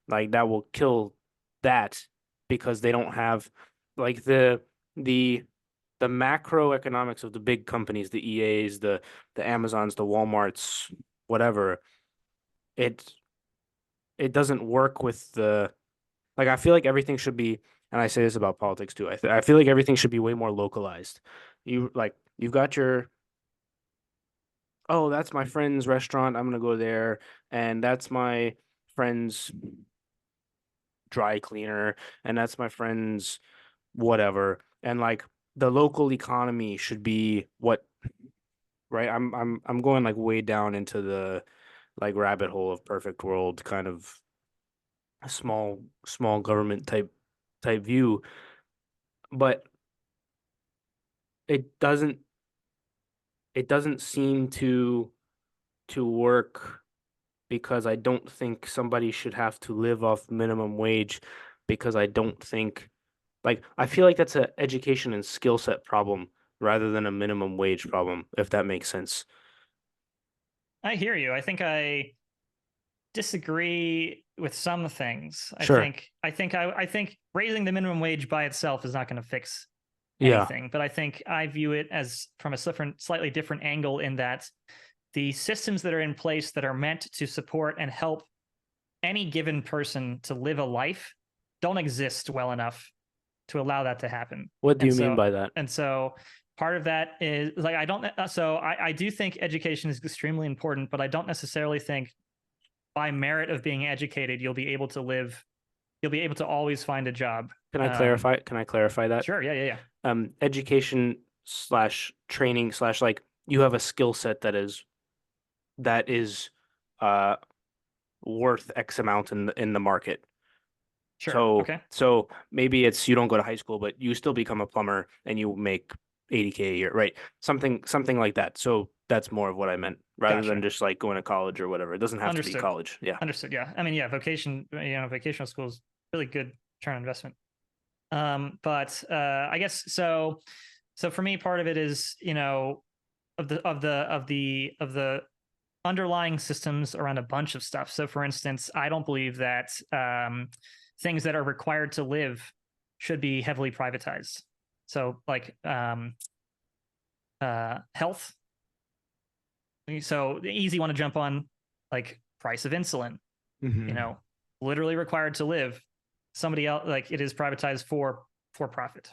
[SPEAKER 1] like that will kill that because they don't have like the the macroeconomics of the big companies, the EAs, the Amazons, the Walmarts, whatever. It it doesn't work with the like I feel like everything should be, and I say this about politics too. I feel like everything should be way more localized. You've got your, oh, that's my friend's restaurant. I'm gonna go there, and that's my friend's dry cleaner, and that's my friend's whatever. And like the local economy should be what, right? I'm going like way down into like rabbit hole of perfect world kind of small government type view, but it doesn't it doesn't seem to work because I don't think somebody should have to live off minimum wage because I don't think like I feel like that's a education and skill set problem rather than a minimum wage problem, if that makes sense.
[SPEAKER 2] I hear you. I think I disagree with some things.
[SPEAKER 1] Sure.
[SPEAKER 2] I think raising the minimum wage by itself is not going to fix
[SPEAKER 1] Yeah.
[SPEAKER 2] anything, but I think I view it as from a slightly different angle in that the systems that are in place that are meant to support and help any given person to live a life don't exist well enough to allow that to happen.
[SPEAKER 1] What do
[SPEAKER 2] And
[SPEAKER 1] you mean
[SPEAKER 2] so
[SPEAKER 1] by that?
[SPEAKER 2] and so part of that is like I don't so I do think education is extremely important, but I don't necessarily think by merit of being educated you'll be able to always find a job.
[SPEAKER 1] Can I clarify? Can I clarify that?
[SPEAKER 2] Sure, yeah.
[SPEAKER 1] Education slash training slash like you have a skill set that is uh worth X amount in the market.
[SPEAKER 2] Sure.
[SPEAKER 1] So
[SPEAKER 2] Okay.
[SPEAKER 1] so maybe it's you don't go to high school, but you still become a plumber and you make 80K a year, right? Something like that. So that's more of what I meant, rather than
[SPEAKER 2] Gotcha.
[SPEAKER 1] just like going to college or whatever. It doesn't have to be
[SPEAKER 2] Understood.
[SPEAKER 1] college. Yeah.
[SPEAKER 2] Understood. Yeah. I mean, yeah, vocational school is really good return on investment. But I guess so. So for me, part of it is, of the underlying systems around a bunch of stuff. So for instance, I don't believe that things that are required to live should be heavily privatized. So like health. So the easy one to jump on, like price of insulin, you
[SPEAKER 1] Hmm.
[SPEAKER 2] know, literally required to live. Somebody else, like it is privatized for profit.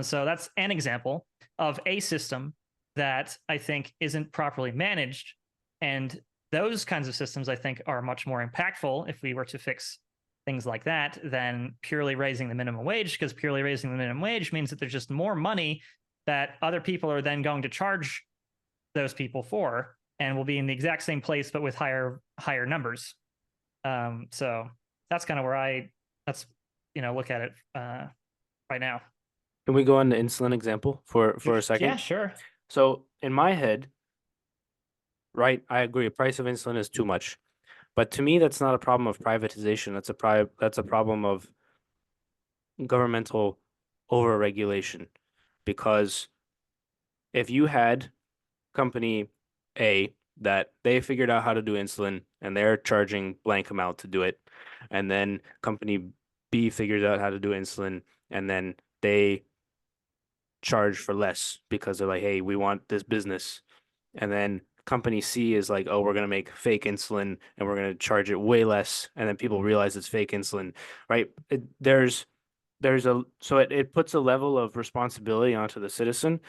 [SPEAKER 2] So that's an example of a system that I think isn't properly managed. And those kinds of systems, I think, are much more impactful if we were to fix things like that than purely raising the minimum wage, because purely raising the minimum wage means that there's just more money that other people are then going to charge those people for and will be in the exact same place but with higher numbers. So that's kind of where that's look at it right now.
[SPEAKER 1] Can we go on the insulin example for a
[SPEAKER 2] Yeah,
[SPEAKER 1] second?
[SPEAKER 2] sure.
[SPEAKER 1] So in my head, right, I agree. Price of insulin is too much. But to me, that's not a problem of privatization. That's a problem of governmental overregulation. Because if you had company A that they figured out how to do insulin and they're charging blank amount to do it, and then company B figures out how to do insulin and then they charge for less because they're like, hey, we want this business. And then company C is like, oh, we're gonna make fake insulin and we're gonna charge it way less, and then people realize it's fake insulin, right? There's a so it puts a level of responsibility onto the citizen,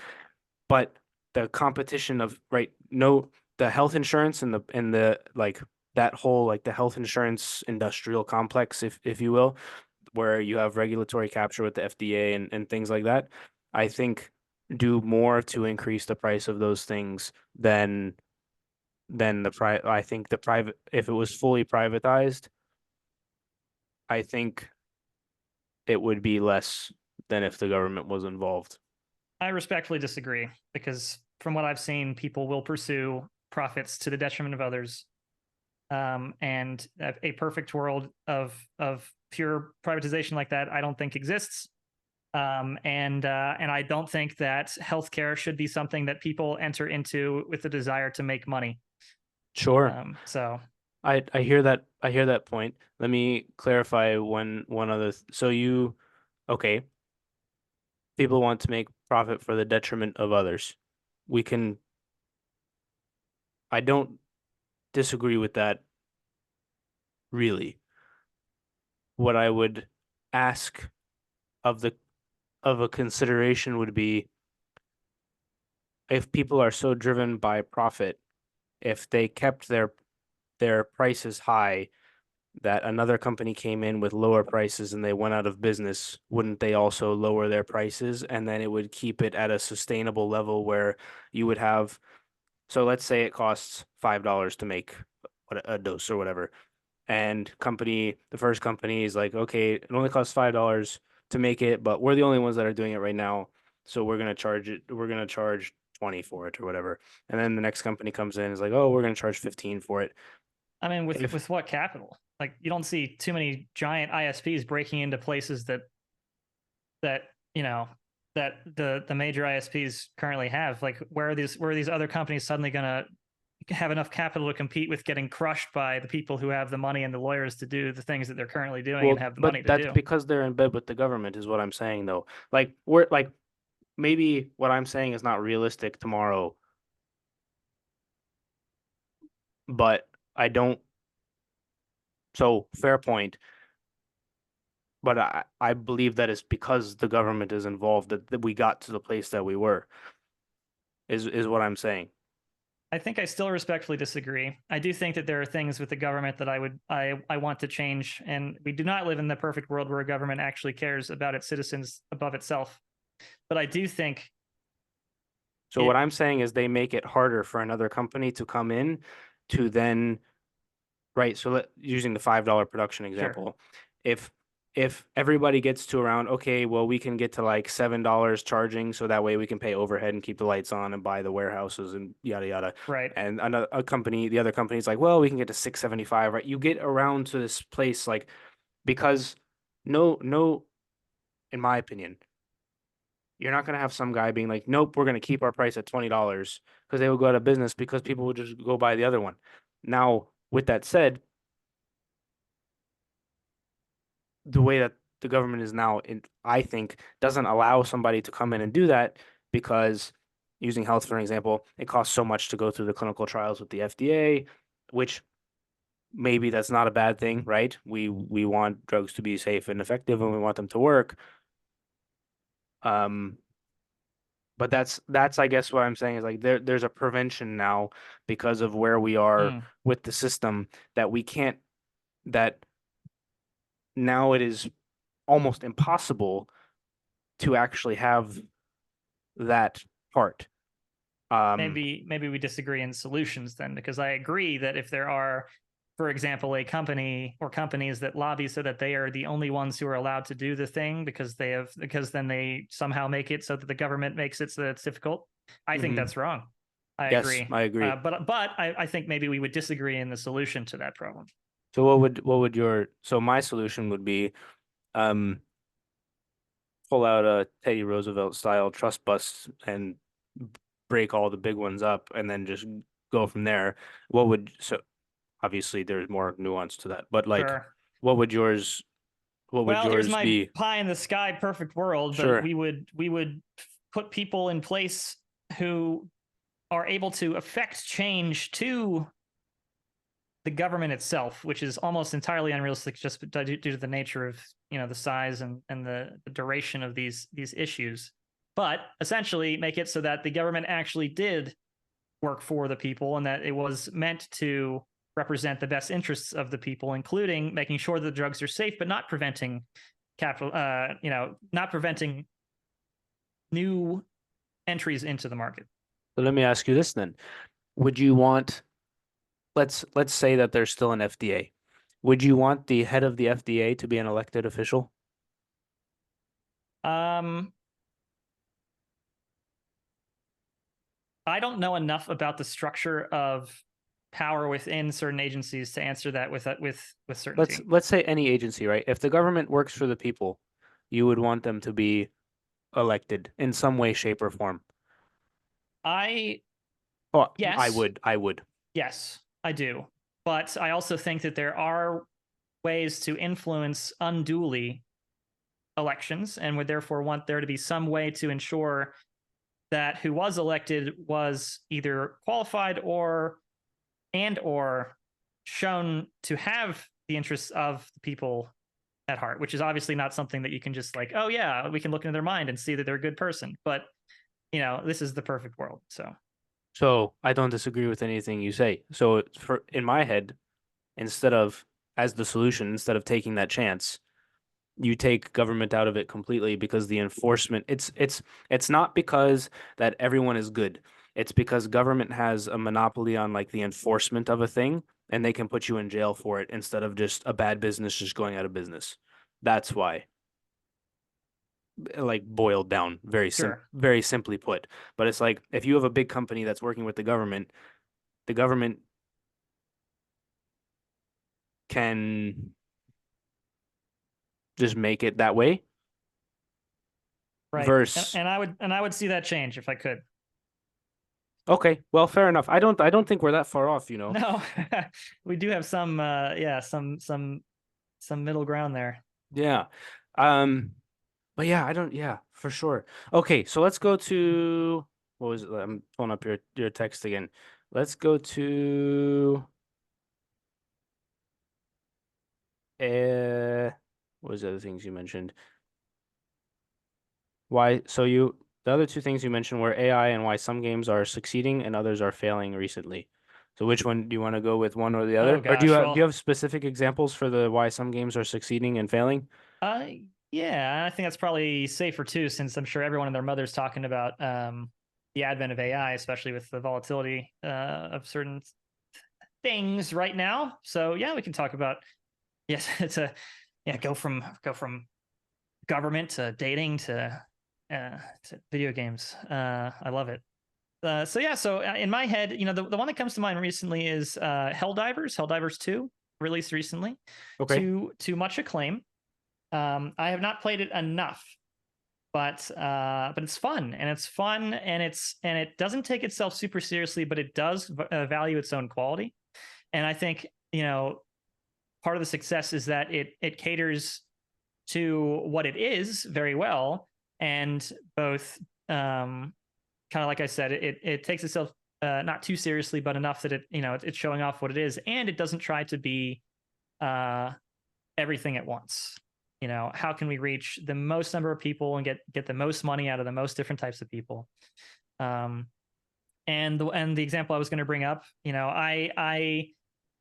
[SPEAKER 1] but the competition of right, no, the health insurance and the like that whole like the health insurance industrial complex, if you will, where you have regulatory capture with the FDA and things like that, I think do more to increase the price of those things than I think the private if it was fully privatized, I think it would be less than if the government was involved.
[SPEAKER 2] I respectfully disagree because from what I've seen, people will pursue profits to the detriment of others. And a perfect world of pure privatization like that, I don't think exists. And I don't think that healthcare should be something that people enter into with the desire to make money.
[SPEAKER 1] Sure.
[SPEAKER 2] So
[SPEAKER 1] I hear that point. Let me clarify one other so you okay, people want to make profit for the detriment of others. We can I don't disagree with that really. What I would ask of the of a consideration would be if people are so driven by profit, if they kept their prices high that another company came in with lower prices and they went out of business, wouldn't they also lower their prices? And then it would keep it at a sustainable level where you would have, so let's say it costs $5 to make a dose or whatever. And the first company is like, okay, it only costs $5 to make it, but we're the only ones that are doing it right now. So we're gonna charge 20 for it or whatever. And then the next company comes in and is like, oh, we're gonna charge 15 for it.
[SPEAKER 2] I mean,
[SPEAKER 1] If
[SPEAKER 2] with what capital? Like, you don't see too many giant ISPs breaking into places that you know that the major ISPs currently have. Like, where are these other companies suddenly gonna have enough capital to compete with getting crushed by the people who have the money and the lawyers to do the things that they're currently doing and
[SPEAKER 1] well,
[SPEAKER 2] have the
[SPEAKER 1] but
[SPEAKER 2] money to
[SPEAKER 1] that's
[SPEAKER 2] do?
[SPEAKER 1] because they're in bed with the government, is what I'm saying though. Like we're like maybe what I'm saying is not realistic tomorrow, but I don't. So fair point. But I believe that it's because the government is involved that we got to the place that we were, is what I'm saying.
[SPEAKER 2] I think I still respectfully disagree. I do think that there are things with the government that I want to change, and we do not live in the perfect world where a government actually cares about its citizens above itself. But I do think
[SPEAKER 1] So what
[SPEAKER 2] it
[SPEAKER 1] I'm saying is they make it harder for another company to come in to then, right? So using the $5 production
[SPEAKER 2] sure,
[SPEAKER 1] example, if if everybody gets to around, okay, well, we can get to like $7 charging, so that way we can pay overhead and keep the lights on and buy the warehouses and yada yada.
[SPEAKER 2] right.
[SPEAKER 1] And the other company's like, well, we can get to 675, right? You get around to this place like because no, in my opinion, you're not going to have some guy being like, nope, we're going to keep our price at $20 because they will go out of business because people will just go buy the other one. Now, with that said, the way that the government is now, I think, doesn't allow somebody to come in and do that because using health for an example, it costs so much to go through the clinical trials with the FDA, which maybe that's not a bad thing, right? We want drugs to be safe and effective and we want them to work. Um, But that's I guess what I'm saying is like there's a prevention now because of where we are
[SPEAKER 2] Mm.
[SPEAKER 1] with the system that we can't that now it is almost impossible to actually have that part. Um
[SPEAKER 2] Maybe we disagree in solutions then, because I agree that if there are, for example, a company or companies that lobby so that they are the only ones who are allowed to do the thing because then they somehow make it so that the government makes it so that it's difficult. I think
[SPEAKER 1] mhm.
[SPEAKER 2] that's wrong. I
[SPEAKER 1] Yes,
[SPEAKER 2] agree.
[SPEAKER 1] I agree.
[SPEAKER 2] But I think maybe we would disagree in the solution to that problem.
[SPEAKER 1] So what would your so my solution would be um pull out a Teddy Roosevelt style trust bust and break all the big ones up and then just go from there. So obviously there's more nuance to that, but like
[SPEAKER 2] Sure.
[SPEAKER 1] what would yours what would
[SPEAKER 2] Well, here's
[SPEAKER 1] yours
[SPEAKER 2] my
[SPEAKER 1] be?
[SPEAKER 2] pie in the sky perfect world, but
[SPEAKER 1] Sure.
[SPEAKER 2] we would put people in place who are able to affect change to the government itself, which is almost entirely unrealistic just due to the nature of the size and the duration of these issues. But essentially, make it so that the government actually did work for the people and that it was meant to represent the best interests of the people, including making sure that the drugs are safe, but not preventing capital, not preventing new entries into the market.
[SPEAKER 1] So let me ask you this then. Would you want let's say that there's still an FDA. Would you want the head of the FDA to be an elected official?
[SPEAKER 2] Um, I don't know enough about the structure of power within certain agencies to answer that with certainty.
[SPEAKER 1] Let's say any agency, right? If the government works for the people, you would want them to be elected in some way, shape, or form.
[SPEAKER 2] I
[SPEAKER 1] Oh,
[SPEAKER 2] Yes,
[SPEAKER 1] I would.
[SPEAKER 2] yes, I do. But I also think that there are ways to influence unduly elections and would therefore want there to be some way to ensure that who was elected was either qualified or shown to have the interests of the people at heart, which is obviously not something that you can just like, oh yeah, we can look into their mind and see that they're a good person. But this is the perfect world. So
[SPEAKER 1] So I don't disagree with anything you say. So for in my head, instead of as the solution, instead of taking that chance, you take government out of it completely because the enforcement it's not because that everyone is good. It's because government has a monopoly on like the enforcement of a thing and they can put you in jail for it instead of just a bad business just going out of business. That's why, like boiled down,
[SPEAKER 2] Sure.
[SPEAKER 1] very simply put. But it's like if you have a big company that's working with the government can just make it that way.
[SPEAKER 2] Right.
[SPEAKER 1] Versus,
[SPEAKER 2] And I would see that change if I could.
[SPEAKER 1] okay, well, fair enough. I don't think we're that far off, you know.
[SPEAKER 2] No, we do have some yeah, some middle ground there.
[SPEAKER 1] Yeah. But yeah, I don't, yeah, for sure. Okay, so let's go to, what was it? I'm pulling up your text again. Let's go to uh what was the other things you mentioned? Why, so you, the other two things you mentioned were AI and why some games are succeeding and others are failing recently. So which one do you want to go with, one or the
[SPEAKER 2] Oh
[SPEAKER 1] other? Or
[SPEAKER 2] gosh,
[SPEAKER 1] do you
[SPEAKER 2] well,
[SPEAKER 1] have specific examples for the why some games are succeeding and failing?
[SPEAKER 2] uh yeah, I think that's probably safer too, since I'm sure everyone and their mother's talking about the advent of AI, especially with the volatility of certain things right now. So yeah, we can talk about yes, it's a yeah, go from government to dating to video games. I love it. So yeah, so in my head, the one that comes to mind recently is Helldivers 2, released recently
[SPEAKER 1] Okay.
[SPEAKER 2] to much acclaim. I have not played it enough, but it's fun and it's fun and it doesn't take itself super seriously, but it does value its own quality. And I think part of the success is that it caters to what it is very well, and both kind of like I said, it takes itself not too seriously, but enough that it's showing off what it is, and it doesn't try to be uh, everything at once. How can we reach the most number of people and get the most money out of the most different types of people? Um, and the example I was going to bring up, I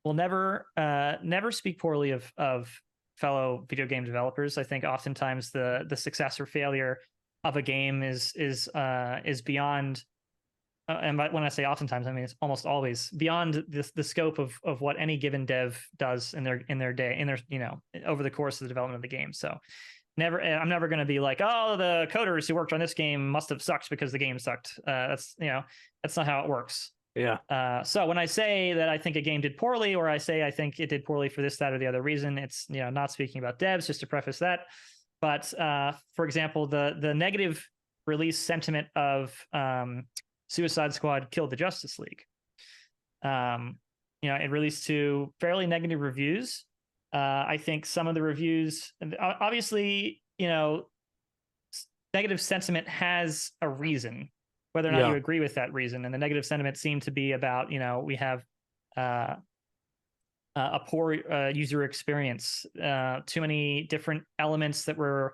[SPEAKER 2] will never speak poorly of fellow video game developers. I think oftentimes the success or failure of a game is beyond and when I say oftentimes, I mean it's almost always beyond the scope of what any given dev does in their day in their over the course of the development of the game. So I'm never going to be like, oh, the coders who worked on this game must have sucked because the game sucked. That's not how it works.
[SPEAKER 1] Yeah.
[SPEAKER 2] So when I say that I think a game did poorly, or I say I think it did poorly for this, that, or the other reason, it's not speaking about devs. Just to preface that, but for example, the negative release sentiment of Suicide Squad killed the Justice League. It released to fairly negative reviews. I think some of the reviews, obviously, negative sentiment has a reason, whether or not you
[SPEAKER 1] Yeah.
[SPEAKER 2] agree with that reason. And the negative sentiment seemed to be about, we have uh, a poor user experience, too many different elements that were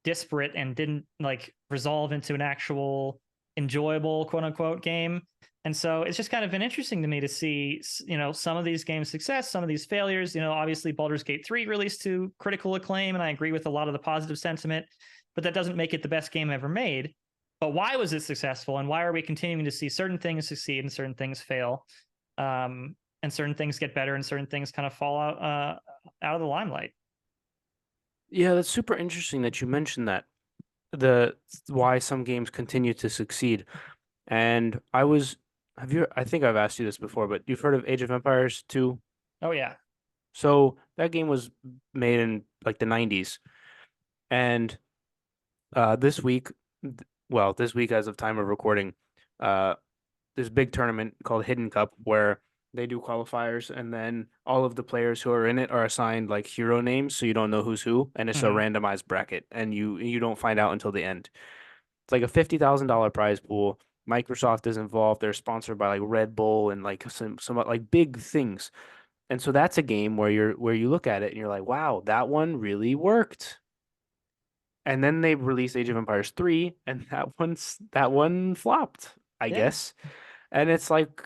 [SPEAKER 2] disparate and didn't like resolve into an actual enjoyable quote unquote game. And so it's just kind of been interesting to me to see, some of these games' success, some of these failures. Obviously Baldur's Gate 3 released to critical acclaim, and I agree with a lot of the positive sentiment, but that doesn't make it the best game ever made. But why was it successful, and why are we continuing to see certain things succeed and certain things fail, and certain things get better and certain things kind of fall out of the limelight?
[SPEAKER 1] Yeah, that's super interesting that you mentioned that. The why some games continue to succeed. And I think I've asked you this before, but you've heard of Age of Empires 2?
[SPEAKER 2] Oh yeah.
[SPEAKER 1] So that game was made in like the 90s. And this week, well, this week as of time of recording, uh, this big tournament called Hidden Cup where they do qualifiers and then all of the players who are in it are assigned like hero names, so you don't know who's who, and it's a
[SPEAKER 2] Mm-hmm.
[SPEAKER 1] randomized bracket, and you don't find out until the end. It's like a $50,000 prize pool. Microsoft is involved. They're sponsored by like Red Bull and like some like big things. And so that's a game where you look at it and you're like, wow, that one really worked. And then they released Age of Empires 3 and that one flopped, I
[SPEAKER 2] Yeah.
[SPEAKER 1] guess. And it's like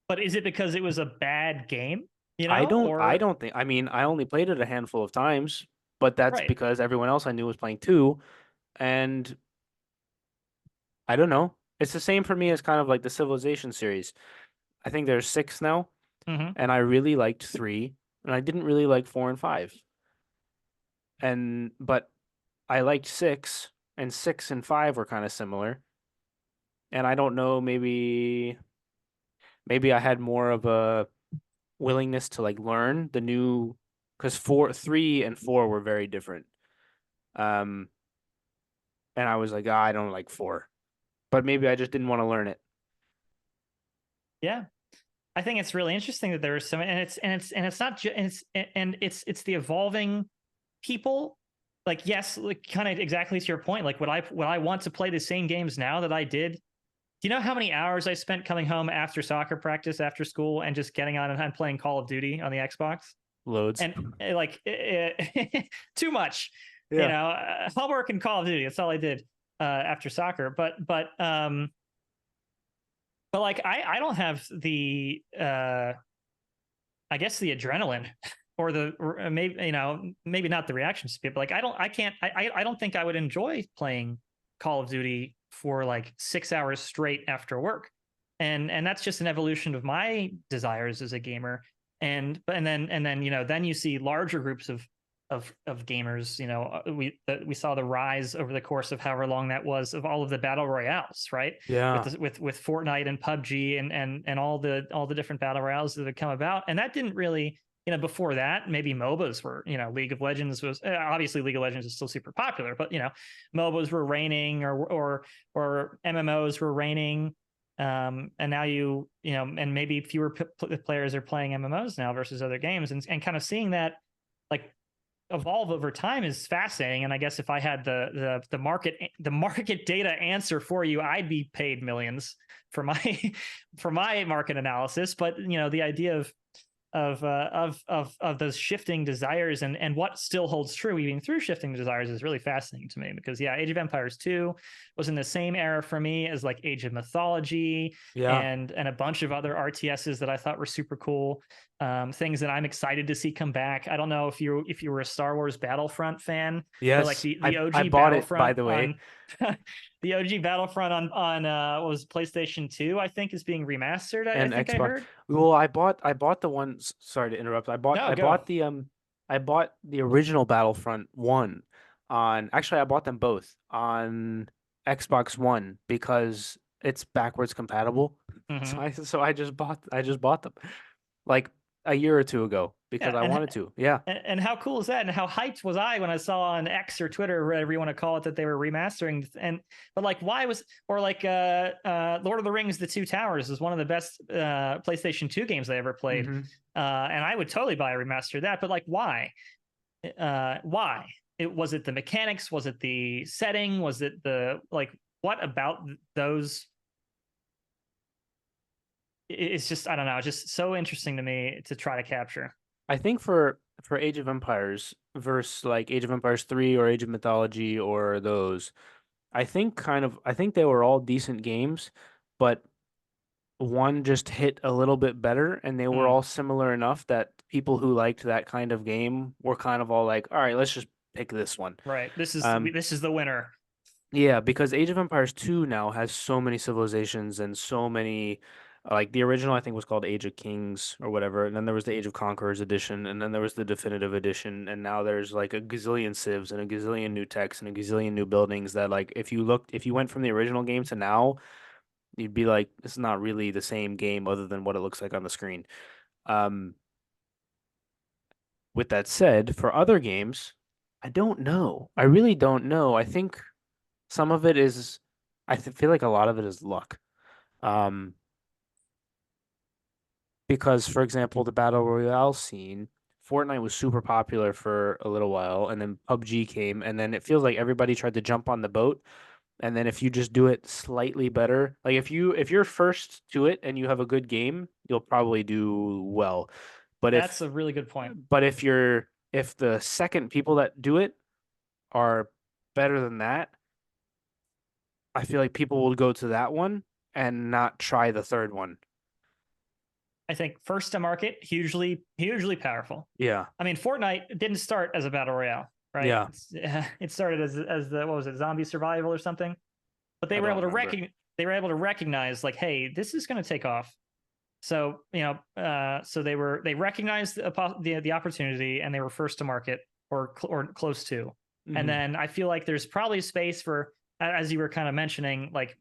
[SPEAKER 2] But is it because it was a bad game,
[SPEAKER 1] I
[SPEAKER 2] or
[SPEAKER 1] don't think, I mean, I only played it a handful of times, but that's
[SPEAKER 2] right?
[SPEAKER 1] because everyone else I knew was playing too. And I don't know. It's the same for me as kind of like the Civilization series. I think there's six now.
[SPEAKER 2] Hmm.
[SPEAKER 1] and I really liked 3, and I didn't really like 4 and 5. And but I liked 6, and 6 and 5 were kind of similar. And I don't know, maybe I had more of a willingness to like learn the new, because 3 and 4 were very different. Um, and I was like, "Ah, I don't like 4," but maybe I just didn't want to learn it.
[SPEAKER 2] Yeah. I think it's really interesting that there are some, and it's not just, it's the evolving people. Like, yes, like kind of exactly to your point. Like, would I want to play the same games now that I did? Do you know how many hours I spent coming home after soccer practice after school and just getting on and playing Call of Duty on the Xbox?
[SPEAKER 1] Loads.
[SPEAKER 2] And like too much,
[SPEAKER 1] Yeah.
[SPEAKER 2] homework and Call of Duty. That's all I did after soccer. But like I don't have the I guess the adrenaline or the maybe maybe not the reaction speed, but like I don't think I would enjoy playing Call of Duty for like 6 hours straight after work. And that's just an evolution of my desires as a gamer. And then then you see larger groups of gamers. We saw the rise over the course of however long that was of all of the battle royales, right?
[SPEAKER 1] Yeah.
[SPEAKER 2] With Fortnite and PUBG and all the different battle royales that have come about. And that didn't really, before that, maybe MOBAs were, League of Legends was obviously League of Legends is still super popular, but MOBAs were reigning, or MMOs were reigning. And now and maybe fewer players are playing MMOs now versus other games, and kind of seeing that like evolve over time is fascinating. And I guess if I had the market data answer for you, I'd be paid millions for my for my market analysis. But the idea of those shifting desires and what still holds true even through shifting desires is really fascinating to me, because Age of Empires 2 was in the same era for me as like Age of Mythology
[SPEAKER 1] Yeah.
[SPEAKER 2] and a bunch of other RTSs that I thought were super cool. Things that I'm excited to see come back. I don't know if you were a Star Wars Battlefront fan, but like
[SPEAKER 1] Yes.
[SPEAKER 2] the
[SPEAKER 1] I
[SPEAKER 2] OG
[SPEAKER 1] bought it, by
[SPEAKER 2] Battlefront
[SPEAKER 1] the way.
[SPEAKER 2] on the OG Battlefront on what was PlayStation 2, I think, is being remastered. I
[SPEAKER 1] And
[SPEAKER 2] think I
[SPEAKER 1] Xbox.
[SPEAKER 2] heard.
[SPEAKER 1] Well, I bought the one. Sorry to interrupt.
[SPEAKER 2] No,
[SPEAKER 1] I
[SPEAKER 2] go.
[SPEAKER 1] bought I bought the original Battlefront one on. Actually, I bought them both on Xbox One because it's backwards compatible. So
[SPEAKER 2] Hmm.
[SPEAKER 1] I just bought them like a year or two ago because
[SPEAKER 2] Yeah,
[SPEAKER 1] I wanted to. Yeah.
[SPEAKER 2] and how cool is that? And how hyped was I when I saw on X or Twitter, or whatever you want to call it, that they were remastering? And but like, why was or like Lord of the Rings: The Two Towers is one of the best PlayStation 2 games I ever played,
[SPEAKER 1] Hmm.
[SPEAKER 2] and I would totally buy a remaster of that. But like, why? Why? Was it the mechanics? Was it the setting? Was it the like? What about those? It's just, I don't know. It's just so interesting to me to try to capture.
[SPEAKER 1] I think for Age of Empires versus like Age of Empires 3 or Age of Mythology or those, I think they were all decent games, but one just hit a little bit better, and they were
[SPEAKER 2] Mm,
[SPEAKER 1] all similar enough that people who liked that kind of game were kind of all like, all right, let's just pick this one.
[SPEAKER 2] right.
[SPEAKER 1] Um,
[SPEAKER 2] This is the winner.
[SPEAKER 1] yeah, because Age of Empires 2 now has so many civilizations and so many, like the original I think was called Age of Kings or whatever, and then there was the Age of Conquerors edition, and then there was the definitive edition, and now there's like a gazillion civs and a gazillion new techs and a gazillion new buildings that like if you went from the original game to now, you'd be like, it's not really the same game other than what it looks like on the screen. Um, with that said, for other games, I don't know. I really don't know. I think some of it is, feel like a lot of it is luck. Um, because for example, the Battle Royale scene, Fortnite was super popular for a little while, and then PUBG came, and then it feels like everybody tried to jump on the boat. And then if you just do it slightly better, like if you're first to it and you have a good game, you'll probably do well. But
[SPEAKER 2] That's a really good point.
[SPEAKER 1] if the second people that do it are better than that, I feel like people will go to that one and not try the third one.
[SPEAKER 2] I think first to market, hugely powerful.
[SPEAKER 1] Yeah.
[SPEAKER 2] I mean, Fortnite didn't start as a battle royale, right?
[SPEAKER 1] Yeah.
[SPEAKER 2] It started as the what was it, zombie survival or something. But
[SPEAKER 1] I don't remember.
[SPEAKER 2] they were able to recognize like, hey, this is going to take off. So so they recognized the opportunity, and they were first to market, or close to. And
[SPEAKER 1] Hmm.
[SPEAKER 2] then I feel like there's probably space for, as you were kind of mentioning, like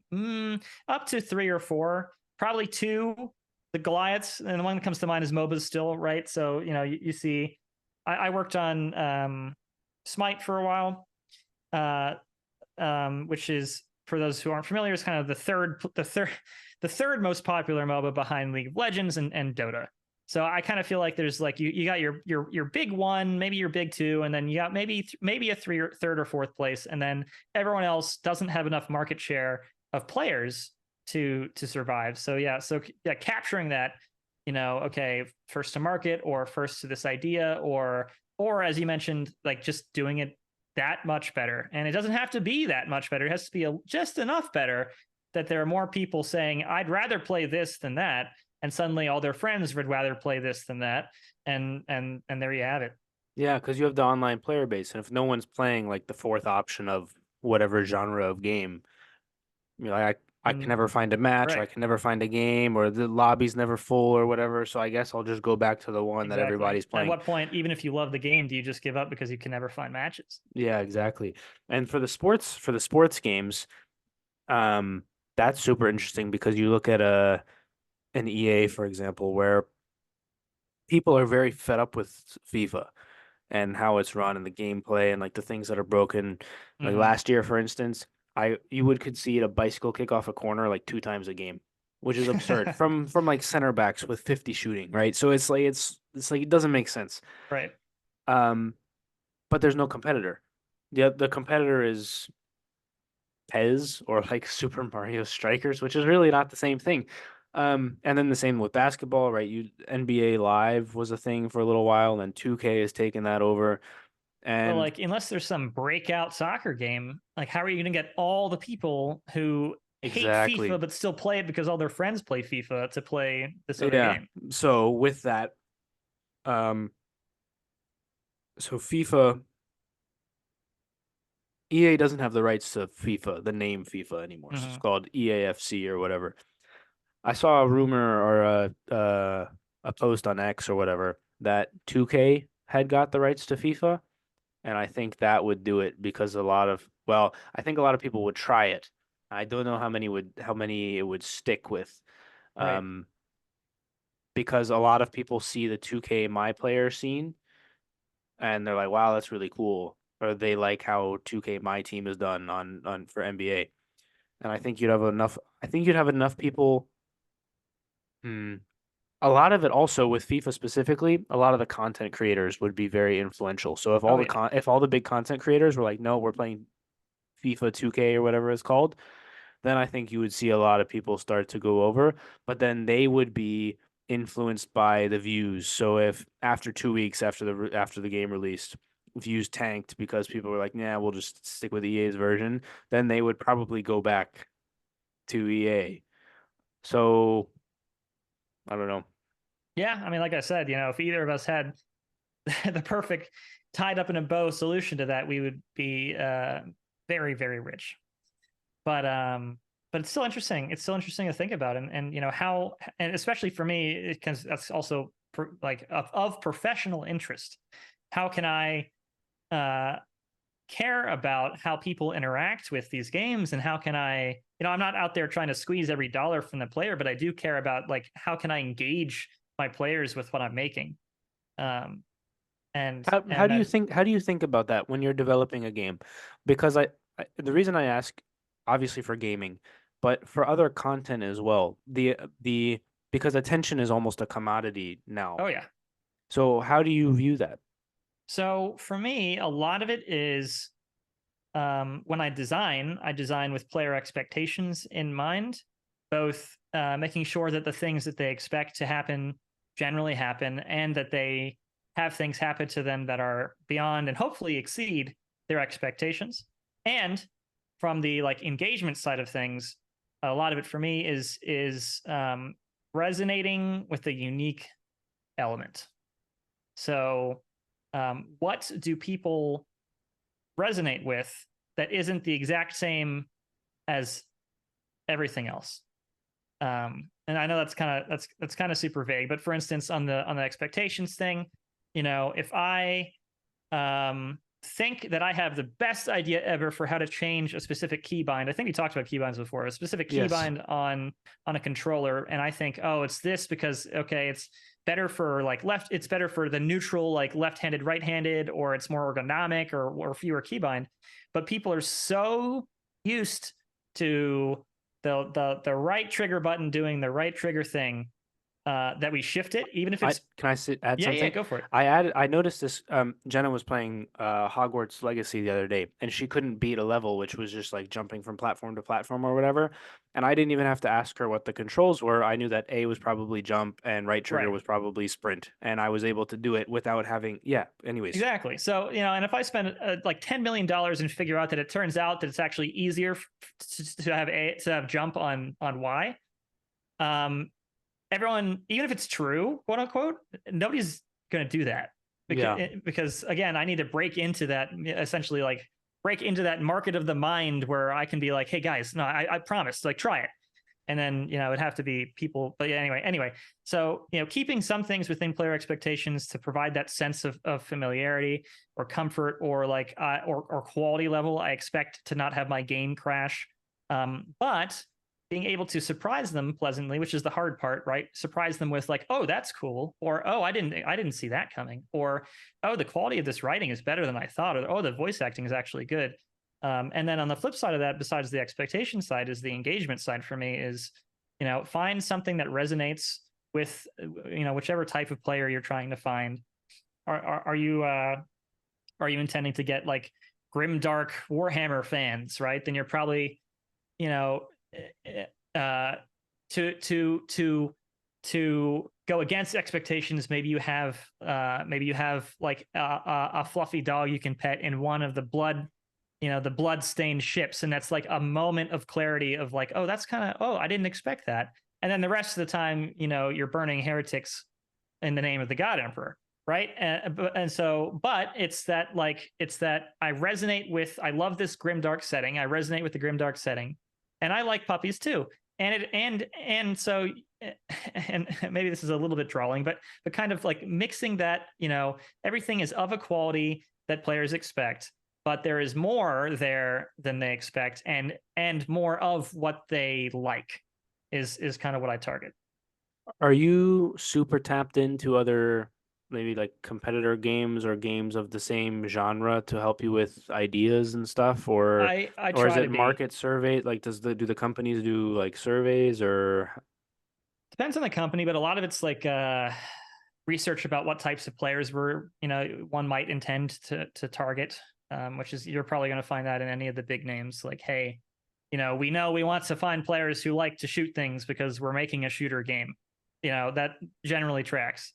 [SPEAKER 2] up to 3 or 4, probably 2. The Goliaths, and the one that comes to mind is MOBAs still, right? So you see, I worked on Smite for a while, uh, which is, for those who aren't familiar, is kind of the third most popular MOBA behind League of Legends and Dota. So I kind of feel like there's like you got your big one, maybe your big two, and then you got maybe a third or fourth place, and then everyone else doesn't have enough market share of players to survive. So yeah, capturing that, okay, first to market, or first to this idea, or as you mentioned, like just doing it that much better. And it doesn't have to be that much better. It has to be just enough better that there are more people saying, I'd rather play this than that. And suddenly all their friends would rather play this than that. And there you have it.
[SPEAKER 1] Yeah, because you have the online player base, and if no one's playing like the fourth option of whatever genre of game, I can
[SPEAKER 2] And
[SPEAKER 1] never find a match, or I
[SPEAKER 2] right,
[SPEAKER 1] can never find a game, or the lobby's never full, or whatever. So I guess I'll just go back to the one that
[SPEAKER 2] exactly.
[SPEAKER 1] everybody's
[SPEAKER 2] At
[SPEAKER 1] playing.
[SPEAKER 2] what point, even if you love the game, do you just give up because you can never find matches?
[SPEAKER 1] Yeah, exactly. And for the sports games, um, that's super interesting because you look at an EA, for example, where people are very fed up with FIFA and how it's run and the gameplay and like the things that are broken. Like
[SPEAKER 2] Mm-hmm.
[SPEAKER 1] last year, for instance, I you would concede a bicycle kick off a corner like 2 times a game, which is absurd from like center backs with 50 shooting, right? So it's like it doesn't make sense.
[SPEAKER 2] Right.
[SPEAKER 1] Um, but there's no competitor. The competitor is Pez or like Super Mario Strikers, which is really not the same thing. And then the same with basketball, right? NBA Live was a thing for a little while, and then 2K has taken that over.
[SPEAKER 2] But
[SPEAKER 1] And
[SPEAKER 2] like, unless there's some breakout soccer game, like, how are you going to get all the people who hate FIFA
[SPEAKER 1] exactly.
[SPEAKER 2] but still play it because all their friends play FIFA to play this other
[SPEAKER 1] Yeah.
[SPEAKER 2] game?
[SPEAKER 1] So with that, um, so FIFA, EA doesn't have the rights to FIFA, the name FIFA anymore. So it's
[SPEAKER 2] Mm-hmm.
[SPEAKER 1] called EAFC or whatever. I saw a rumor or a post on X or whatever that 2K had got the rights to FIFA, and I think that would do it because I think a lot of people would try it. I don't know how many it would stick with.
[SPEAKER 2] Right.
[SPEAKER 1] Um, because a lot of people see the 2K My Player scene and they're like, "Wow, that's really cool," or they like how 2K My Team is done on for NBA. And I think you'd have enough. I think you'd have enough people. Hmm. A lot of it also with FIFA specifically, a lot of the content creators would be very influential. So
[SPEAKER 2] Oh yeah.
[SPEAKER 1] if all the big content creators were like, "No, we're playing FIFA 2K or whatever it's called," then I think you would see a lot of people start to go over, but then they would be influenced by the views. So if after 2 weeks after the game released, views tanked because people were like, "Yeah, we'll just stick with EA's version," then they would probably go back to EA. So I don't know.
[SPEAKER 2] Yeah. I mean, like I said, if either of us had the perfect tied up in a bow solution to that, we would be very, very rich. But but it's still interesting. It's still interesting to think about, and how, and especially for me, because that's also like of professional interest. How can I uh, care about how people interact with these games, and how can I, I'm not out there trying to squeeze every dollar from the player, but I do care about, like, how can I engage my players with what I'm making. Um, and
[SPEAKER 1] How
[SPEAKER 2] and
[SPEAKER 1] do you
[SPEAKER 2] that
[SPEAKER 1] think about that when you're developing a game? Because the reason I ask, obviously for gaming, but for other content as well, the because attention is almost a commodity now.
[SPEAKER 2] Oh yeah.
[SPEAKER 1] So how do you view that?
[SPEAKER 2] So for me, a lot of it is, when I design with player expectations in mind, both making sure that the things that they expect to happen generally happen, and that they have things happen to them that are beyond and hopefully exceed their expectations. And from the like engagement side of things, a lot of it for me is resonating with a unique element. So, what do people resonate with that isn't the exact same as everything else? and I know that's kind of super vague, but for instance, on the expectations thing, if I think that I have the best idea ever for how to change a specific keybind. I think we talked about keybinds before, a specific
[SPEAKER 1] Yes.
[SPEAKER 2] keybind on a controller, and I think, oh, it's this because okay, it's better for like it's better for the neutral like left-handed, right-handed, or it's more ergonomic or fewer keybind. But people are so used to the right trigger button doing the right trigger thing that we shift it, even if
[SPEAKER 1] I
[SPEAKER 2] it's
[SPEAKER 1] can add
[SPEAKER 2] yeah,
[SPEAKER 1] something?
[SPEAKER 2] go for it.
[SPEAKER 1] I noticed this Jenna was playing Hogwarts Legacy the other day and she couldn't beat a level which was just like jumping from platform to platform or whatever. And I didn't even have to ask her what the controls were. I knew that A was probably jump and right trigger
[SPEAKER 2] Right.
[SPEAKER 1] was probably sprint and I was able to do it without having anyways.
[SPEAKER 2] Exactly. So, and if I spend like $10 million and figure out that it turns out that it's actually easier to have jump on Y, um, everyone, even if it's true, quote unquote, nobody's going to do that
[SPEAKER 1] Yeah.
[SPEAKER 2] because again, I need to break into that essentially like break into that market of the mind where I can be like, hey guys, no, I promise, like try it, and then it'd have to be people. But yeah, anyway, so keeping some things within player expectations to provide that sense of familiarity or comfort or like or quality level. I expect to not have my game crash, but being able to surprise them pleasantly, which is the hard part, right? Surprise them with like, oh, that's cool, or oh, I didn't see that coming, or oh, the quality of this writing is better than I thought, or oh, the voice acting is actually good. And then on the flip side of that, besides the expectation side, is the engagement side for me is, find something that resonates with, whichever type of player you're trying to find. Are you intending to get like grim dark Warhammer fans, right? Then you're probably, you know, uh, to go against expectations. Maybe you have like a fluffy dog you can pet in one of the blood stained ships, and that's like a moment of clarity of like, oh, that's kind of, oh, I didn't expect that. And then the rest of the time, you're burning heretics in the name of the God Emperor, right? And so, but it's that I love this grimdark setting. I resonate with the grimdark setting, and I like puppies too. And so, and maybe this is a little bit drawing, but kind of like mixing that, everything is of a quality that players expect, but there is more there than they expect, and more of what they like is kind of what I target.
[SPEAKER 1] Are you super tapped into other maybe like competitor games or games of the same genre to help you with ideas and stuff
[SPEAKER 2] I
[SPEAKER 1] or is
[SPEAKER 2] try
[SPEAKER 1] it
[SPEAKER 2] to be.
[SPEAKER 1] market survey like do the companies do like surveys or
[SPEAKER 2] Depends on the company, but a lot of it's like research about what types of players one might intend to target, which is, you're probably going to find that in any of the big names. Like, hey, we know we want to find players who like to shoot things because we're making a shooter game. That generally tracks.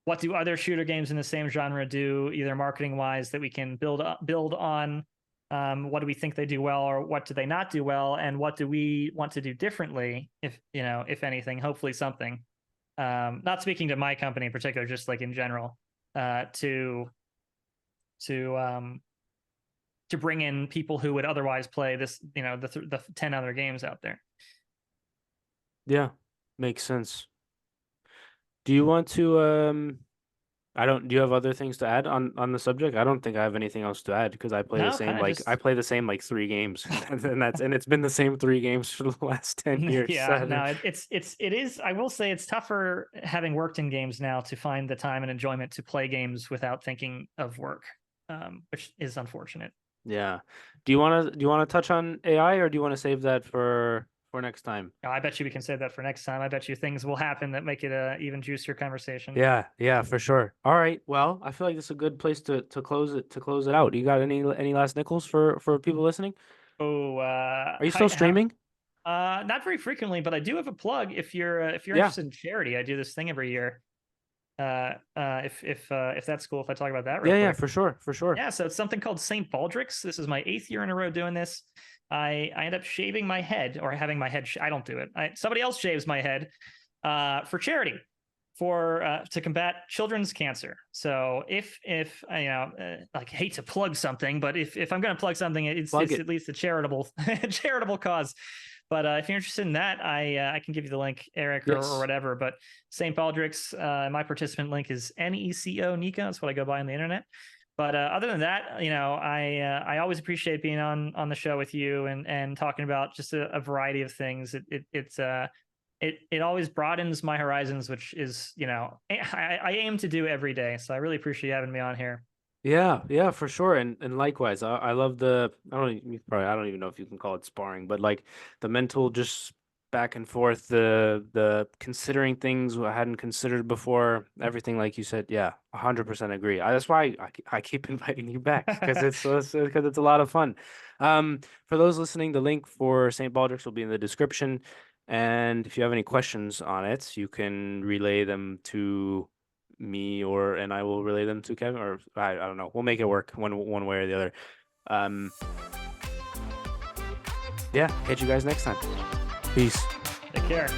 [SPEAKER 2] What do other shooter games in the same genre do, either marketing wise, that we can build on? What do we think they do well, or what do they not do well, and what do we want to do differently, if anything? Hopefully something. Not speaking to my company in particular, just like in general, to to um, to bring in people who would otherwise play this, the 10 other games out there.
[SPEAKER 1] yeah, makes sense. Do you want to I don't do you have other things to add on the subject? I don't think I have anything else to add because
[SPEAKER 2] No, kind of
[SPEAKER 1] I
[SPEAKER 2] just
[SPEAKER 1] play the same like three games and it's been the same three games for the last 10 years.
[SPEAKER 2] yeah, no, it is. I will say it's tougher having worked in games now to find the time and enjoyment to play games without thinking of work, which is unfortunate.
[SPEAKER 1] Yeah. Do you want to touch on AI or do you want to save that for next time?
[SPEAKER 2] I bet you we can save that for next time. I bet you things will happen that make it a even juicier conversation.
[SPEAKER 1] Yeah, yeah, for sure. All right. Well, I feel like this is a good place to close it out. You got any last nickels for people listening?
[SPEAKER 2] Oh,
[SPEAKER 1] Are you still streaming?
[SPEAKER 2] not very frequently, but I do have a plug. If you're
[SPEAKER 1] Yeah.
[SPEAKER 2] interested in charity, I do this thing every year. If that's cool, if I talk about that real
[SPEAKER 1] Yeah, yeah,
[SPEAKER 2] quick.
[SPEAKER 1] for sure, for sure.
[SPEAKER 2] Yeah, so it's something called St. Baldrick's. This is my 8th year in a row doing this. I end up shaving my head, or having my head. I don't do it. Somebody else shaves my head for charity, for to combat children's cancer. So if like, hate to plug something, but if I'm going to plug something, it's
[SPEAKER 1] Plug
[SPEAKER 2] it's
[SPEAKER 1] it.
[SPEAKER 2] at least a charitable charitable cause. But if you're interested in that, I can give you the link, Eric, or
[SPEAKER 1] Yes.
[SPEAKER 2] whatever. But St. Baldrick's, my participant link is NECO Nico. That's what I go by on the internet. But other than that, I always appreciate being on the show with you and talking about just a variety of things. It always broadens my horizons, which is I aim to do every day. So I really appreciate you having me on here.
[SPEAKER 1] Yeah, yeah, for sure. And likewise, I love the I don't even know if you can call it sparring, but like the mental just back and forth, the considering things I hadn't considered before, everything like you said. Yeah, 100% agree. That's why I keep inviting you back because it's a lot of fun. For those listening, the link for St. Baldrick's will be in the description, and if you have any questions on it, you can relay them to me, or and I will relay them to Kevin, or I don't know. We'll make it work one way or the other. Um, yeah, catch you guys next time. Peace.
[SPEAKER 2] Take care.